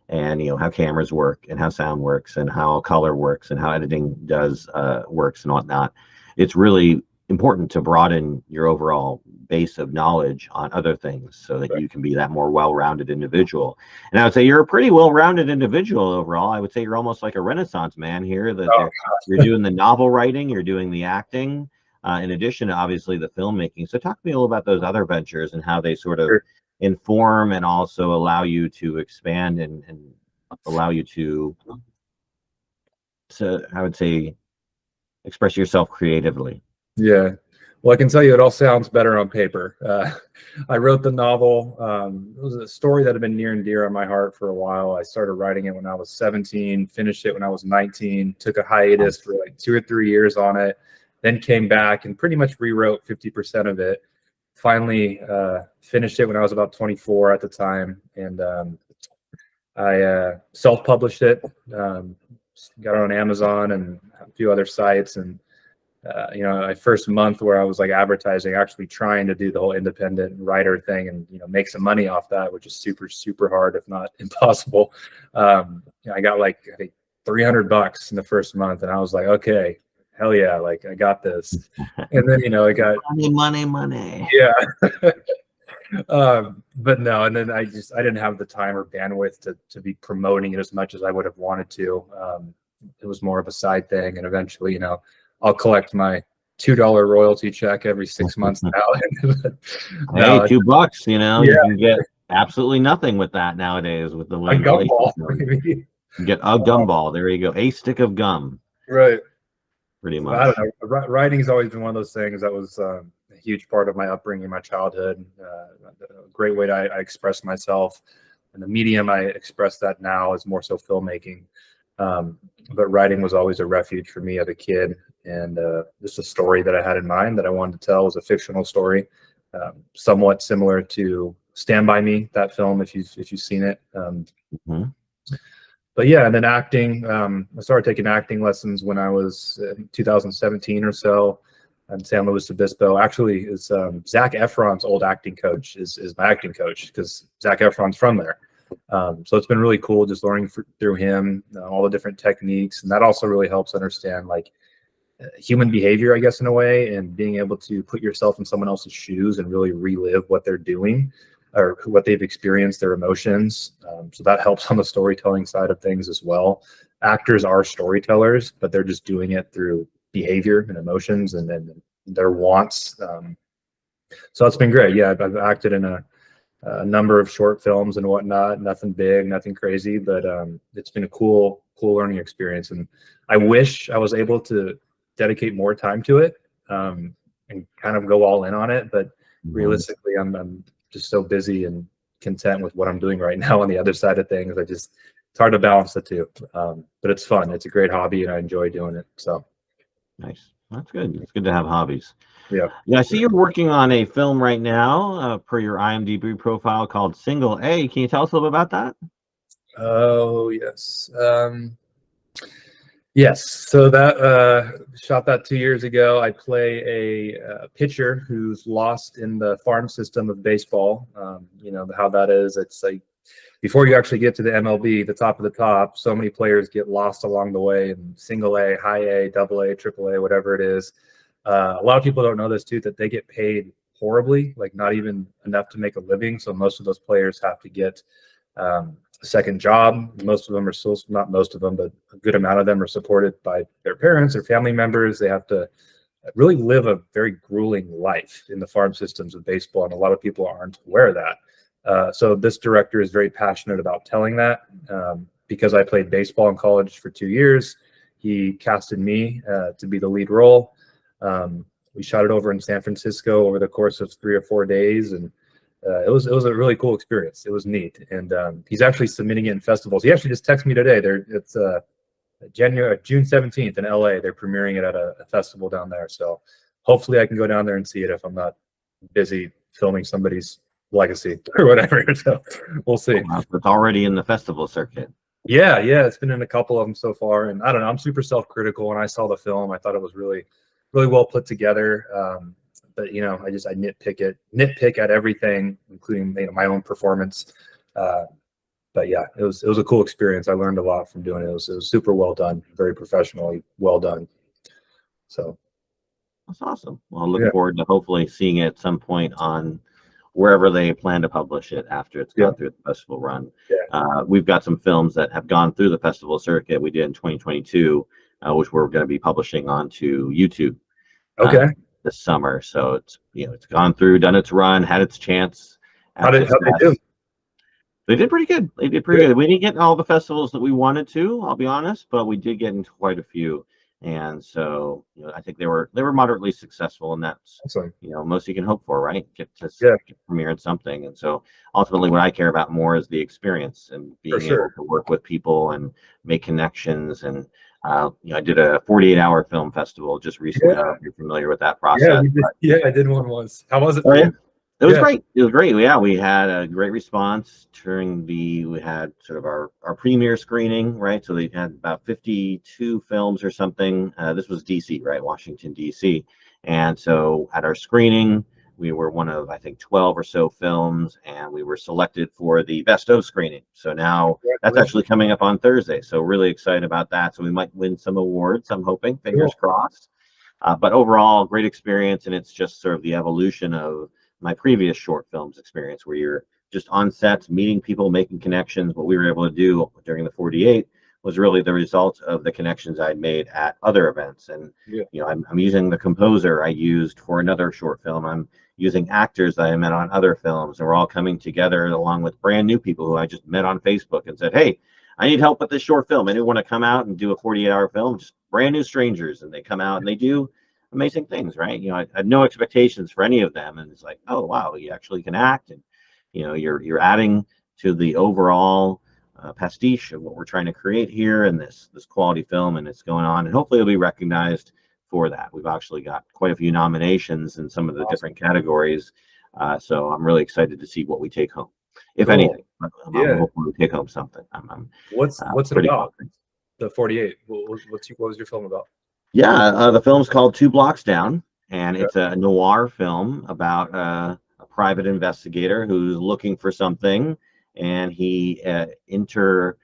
and how cameras work and how sound works and how color works and how editing does works and whatnot. It's really important to broaden your overall base of knowledge on other things so that you can be that more well-rounded individual. And I would say you're a pretty well-rounded individual overall. I would say you're almost like a Renaissance man here, that you're doing the novel writing, you're doing the acting, in addition to obviously the filmmaking. So talk to me a little about those other ventures and how they sort of inform and also allow you to expand and allow you to I would say express yourself creatively. Yeah. Well, I can tell you it all sounds better on paper. I wrote the novel. It was a story that had been near and dear on my heart for a while. I started writing it when I was 17, finished it when I was 19, took a hiatus for like 2 or 3 years on it, then came back and pretty much rewrote 50% of it. Finally finished it when I was about 24 at the time. And I self-published it, got it on Amazon and a few other sites. And my first month where I was like advertising, actually trying to do the whole independent writer thing and make some money off that, which is super, super hard, if not impossible. I got like, I think, $300 in the first month, and I was like, okay, hell yeah, like I got this. And then I got money. Yeah. But no, and then I didn't have the time or bandwidth to be promoting it as much as I would have wanted to. It was more of a side thing, and eventually, I'll collect my $2 royalty check every 6 months now. Hey, $2, you can get absolutely nothing with that nowadays with the way you get a gumball. There you go, a stick of gum. Right. Pretty much. I don't know. Writing's always been one of those things that was a huge part of my upbringing, my childhood. A great way to I express myself. And the medium I express that now is more so filmmaking. But writing was always a refuge for me as a kid. And just a story that I had in mind that I wanted to tell was a fictional story, somewhat similar to Stand By Me, that film, if you've seen it. But yeah, and then acting. I started taking acting lessons when I was 2017 or so in San Luis Obispo. Actually, is Zac Efron's old acting coach is my acting coach, because Zac Efron's from there. So it's been really cool just learning through him all the different techniques, and that also really helps understand like human behavior, I guess, in a way, and being able to put yourself in someone else's shoes and really relive what they're doing or what they've experienced, their emotions. So that helps on the storytelling side of things as well. Actors are storytellers, but they're just doing it through behavior and emotions and then their wants. So it's been great. Yeah, I've acted in a number of short films and whatnot. Nothing big, nothing crazy, but it's been a cool learning experience. And I wish I was able to dedicate more time to it and kind of go all in on it. But realistically, I'm just so busy and content with what I'm doing right now on the other side of things. It's hard to balance the two. But it's fun. It's a great hobby, and I enjoy doing it. So nice. That's good. It's good to have hobbies. Yeah. I see you're working on a film right now, per your IMDb profile, called Single A. Can you tell us a little bit about that? Oh, yes. Yes. So that shot that 2 years ago. I play a pitcher who's lost in the farm system of baseball. How that is. It's like before you actually get to the MLB, the top of the top, so many players get lost along the way in single A, high A, double A, triple A, whatever it is. A lot of people don't know this too, that they get paid horribly, like not even enough to make a living. So most of those players have to get a second job. Most of them are still, not most of them, but a good amount of them are supported by their parents or family members. They have to really live a very grueling life in the farm systems of baseball, and a lot of people aren't aware of that. So this director is very passionate about telling that. Because I played baseball in college for 2 years, he casted me to be the lead role. We shot it over in San Francisco over the course of 3 or 4 days, and it was a really cool experience. It was neat, and he's actually submitting it in festivals. He actually just texted me today. It's June 17th in LA. They're premiering it at a festival down there. So hopefully I can go down there and see it if I'm not busy filming somebody's legacy or whatever. So we'll see. Wow, it's already in the festival circuit. Yeah, it's been in a couple of them so far, and I don't know. I'm super self-critical. When I saw the film, I thought it was really, really well put together. But I nitpick at everything, including my own performance. But yeah, it was a cool experience. I learned a lot from doing it. It was super well done, very professionally well done. So That's awesome. Well, I look yeah, forward to hopefully seeing it at some point on wherever they plan to publish it after it's yeah, gone through the festival run. yeah. We've got some films that have gone through the festival circuit. We did in 2022, which we're going to be publishing onto YouTube uh, Okay. this summer. So it's gone through, done its run, had its chance How at did they do? success. They did pretty good. They did pretty good. We didn't get all the festivals that we wanted to, I'll be honest, but we did get into quite a few. And so, I think they were moderately successful, and that's Excellent. most you can hope for, right? Get to Yeah, premiere in something. And so, ultimately, what I care about more is the experience and for being able sure. to work with people and make connections. And I did a 48-hour film festival just recently. I don't know Yeah, if you're familiar with that yeah, process, we did. but Yeah, I did one once. How was it oh for yeah, you? it was Yeah. great. It was great. Yeah, we had a great response during we had sort of our premiere screening, right? So they had about 52 films or something. This was DC, right? Washington, DC. And so at our screening, we were one of, I think, 12 or so films, and we were selected for the best of screening. So now that's actually Congratulations. coming up on Thursday. So really excited about that. So we might win some awards, I'm hoping, fingers Cool. crossed. But overall, great experience, and it's just sort of the evolution of my previous short films experience, where you're just on sets, meeting people, making connections. What we were able to do during the 48 was really the result of the connections I'd made at other events. And Yeah. I'm using the composer I used for another short film. I'm using actors that I met on other films, and we're all coming together along with brand new people who I just met on Facebook and said, "Hey, I need help with this short film. Anyone want to come out and do a 48-hour film?" Just brand new strangers, and they come out and they do amazing things, right? I had no expectations for any of them, and it's like, oh wow, you actually can act, and you're adding to the overall pastiche of what we're trying to create here in this quality film, and it's going on, and hopefully it'll be recognized for that. We've actually got quite a few nominations in some of the Awesome. different categories, so I'm really excited to see what we take home, if Cool. anything. I'm Yeah. hoping we take home something. I'm What's it pretty about? confident. The 48. What was your film about? Yeah, the film's called Two Blocks Down, and Okay. it's a noir film about a private investigator who's looking for something, and he enters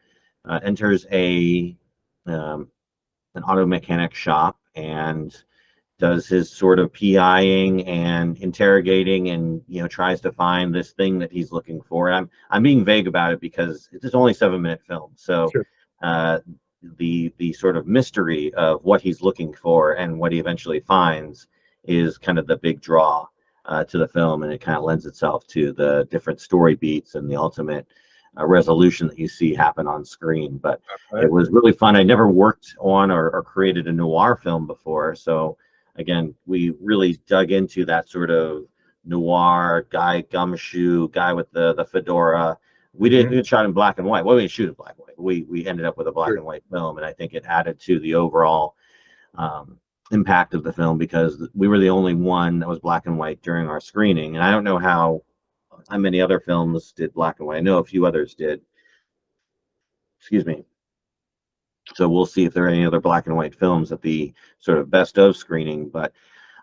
um, an auto mechanic shop and does his sort of PIing and interrogating, and tries to find this thing that he's looking for. I'm being vague about it because it's only 7-minute film, so Sure. uh, the sort of mystery of what he's looking for and what he eventually finds is kind of the big draw to the film, and it kind of lends itself to the different story beats and the ultimate resolution that you see happen on screen. But All it right. was really fun. I never worked on or created a noir film before, so again, we really dug into that sort of noir guy, gumshoe guy with the fedora. We did Mm-hmm. it shot in black and white. Well, we didn't shoot in black and white. We ended up with a black Sure. and white film, and I think it added to the overall um, impact of the film because we were the only one that was black and white during our screening. And I don't know how many other films did black and white. I know a few others did. Excuse me. So we'll see if there are any other black and white films at the sort of best of screening. But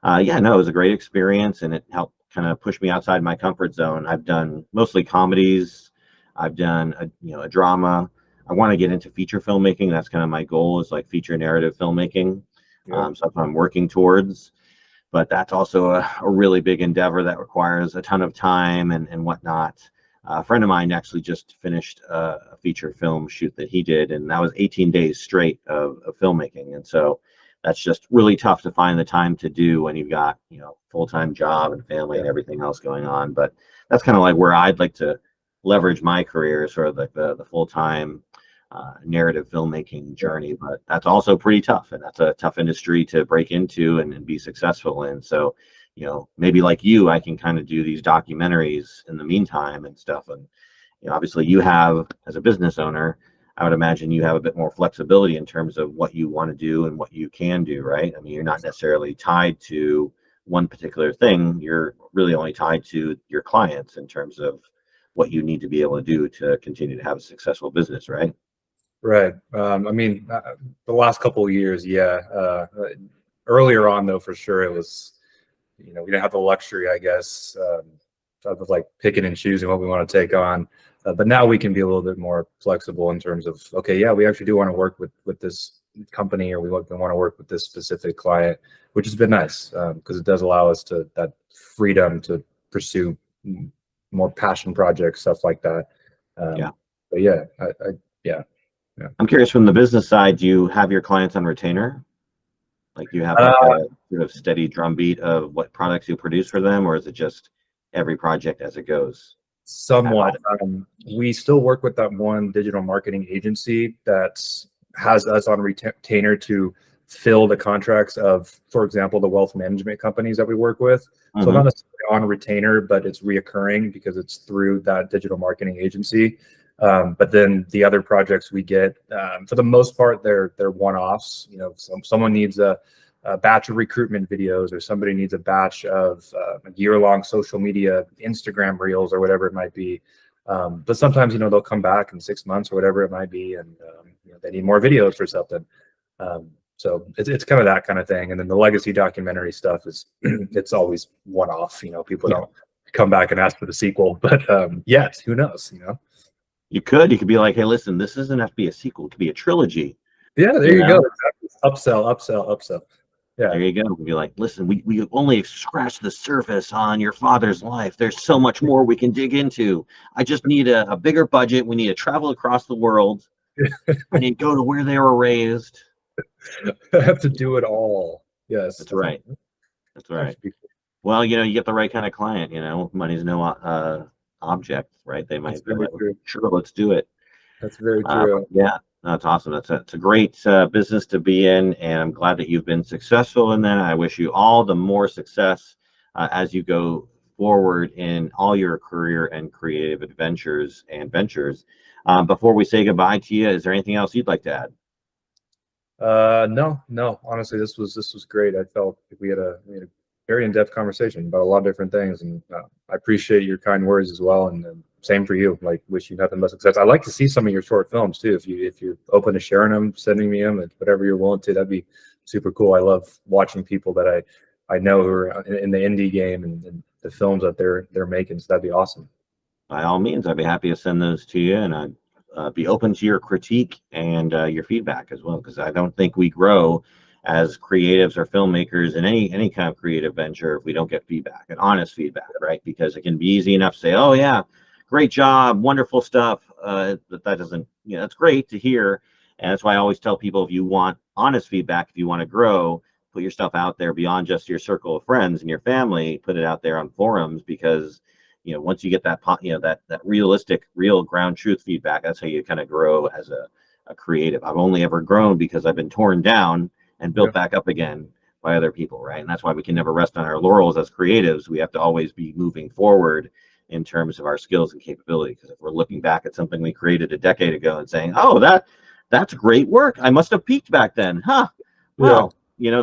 yeah, no, it was a great experience, and it helped kind of push me outside my comfort zone. I've done mostly comedies. I've done a drama. I want to get into feature filmmaking. That's kind of my goal, is like feature narrative filmmaking. Yeah. So that's what I'm working towards. but that's also a really big endeavor that requires a ton of time and whatnot. A friend of mine actually just finished a feature film shoot that he did, and that was 18 days straight of filmmaking. And so that's just really tough to find the time to do when you've got, full-time job and family Yeah. and everything else going on. But that's kind of like where I'd like to leverage my career, sort of like the full-time narrative filmmaking Yeah. journey. But that's also pretty tough, and that's a tough industry to break into and be successful in. So, maybe like you, I can kind of do these documentaries in the meantime and stuff. And obviously you have, as a business owner, I would imagine you have a bit more flexibility in terms of what you want to do and what you can do, right? I mean, you're not necessarily tied to one particular thing. You're really only tied to your clients in terms of what you need to be able to do to continue to have a successful business, right? Right. I mean, the last couple of years, yeah. Earlier on, though, for sure, it was, we didn't have the luxury, I guess, of like picking and choosing what we want to take on. But now we can be a little bit more flexible in terms of, okay, yeah, we actually do want to work with this company, or we want to work with this specific client, which has been nice, because it does allow us to that freedom to pursue more passion projects, stuff like that. Yeah. But yeah, yeah. Yeah. I'm curious, from the business side, do you have your clients on retainer? Like, do you have like Uh, a sort of steady drumbeat of what products you produce for them, or is it just every project as it goes ad Somewhat. hoc? We still work with that one digital marketing agency that has us on retainer to fill the contracts of, for example, the wealth management companies that we work with. So not Hmm. necessarily on retainer, but it's reoccurring because it's through that digital marketing agency. But then the other projects we get, for the most part, they're one-offs. Someone needs a batch of recruitment videos, or somebody needs a batch of a year-long social media Instagram reels, or whatever it might be. But sometimes, they'll come back in 6 months or whatever it might be, and they need more videos for something. So it's kind of that kind of thing. And then the legacy documentary stuff is it's always one off. People Yeah, don't come back and ask for the sequel, but yet who knows? you could be like, hey, listen, this doesn't have to be a sequel; it could be a trilogy. Yeah, there You you go. know, Exactly. Upsell, upsell, upsell. Yeah. there you go. Be like, listen, we only scratched the surface on your father's life. There's so much more we can dig into. I just need a bigger budget. We need to travel across the world. I need to go to where they were raised. I have to do it all. Yes. That's right. That's That right. should be Well, you get the right kind of client. Money's no object, right? They That's might be very like, true. sure, let's do it. That's very But true. yeah, that's awesome. It's a great business to be in, and I'm glad that you've been successful in that. I wish you all the more success as you go forward in all your career and creative adventures and ventures. Before we say goodbye to you, is there anything else you'd like to add? No, no. Honestly, this was great. I felt like we had a very in-depth conversation about a lot of different things, and I appreciate your kind words as well. And same for you. Like, wish you nothing but success. I'd like to see some of your short films too. If you're open to sharing them, sending me them, and whatever you're willing to, that'd be super cool. I love watching people that I know who are in the indie game, and the films that they're making. So that'd be awesome. By all means, I'd be happy to send those to you, and I'd be open to your critique and your feedback as well, because I don't think we grow as creatives or filmmakers in any kind of creative venture if we don't get feedback and honest feedback, right? Because it can be easy enough to say, "Oh yeah, great job, wonderful stuff," but that doesn't, that's great to hear, and that's why I always tell people, if you want honest feedback, if you want to grow, put your stuff out there beyond just your circle of friends and your family. Put it out there on forums, because once you get that that realistic, real ground truth feedback, that's how you kind of grow as a creative. I've only ever grown because I've been torn down and built Yeah, back up again by other people, right? And that's why we can never rest on our laurels as creatives. We have to always be moving forward in terms of our skills and capability, because if we're looking back at something we created a decade ago and saying, oh, that's great work, I must have peaked back then, huh? yeah, Well,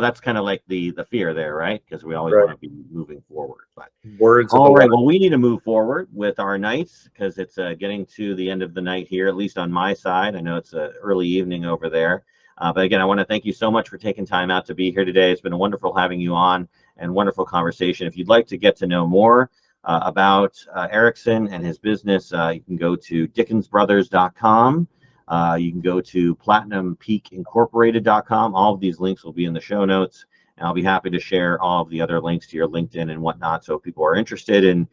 that's kind of like the fear there, right? Because we always right. want to be moving forward. But Words of the all right, wise. well, we need to move forward with our nights, because it's getting to the end of the night here, at least on my side. I know it's early evening over there. But again, I want to thank you so much for taking time out to be here today. It's been wonderful having you on, and wonderful conversation. If you'd like to get to know more about Eriksen and his business, you can go to dickensbrothers.com. You can go to platinumpeakincorporated.com. All of these links will be in the show notes. And I'll be happy to share all of the other links to your LinkedIn and whatnot. So if people are interested in,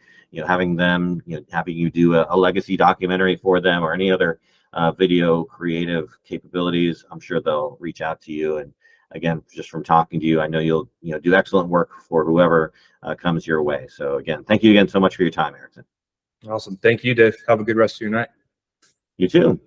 having them, having you do a legacy documentary for them, or any other video creative capabilities, I'm sure they'll reach out to you. And again, just from talking to you, I know you'll, do excellent work for whoever comes your way. So again, thank you again so much for your time, Eriksen. Awesome. Thank you, Dave. Have a good rest of your night. You too.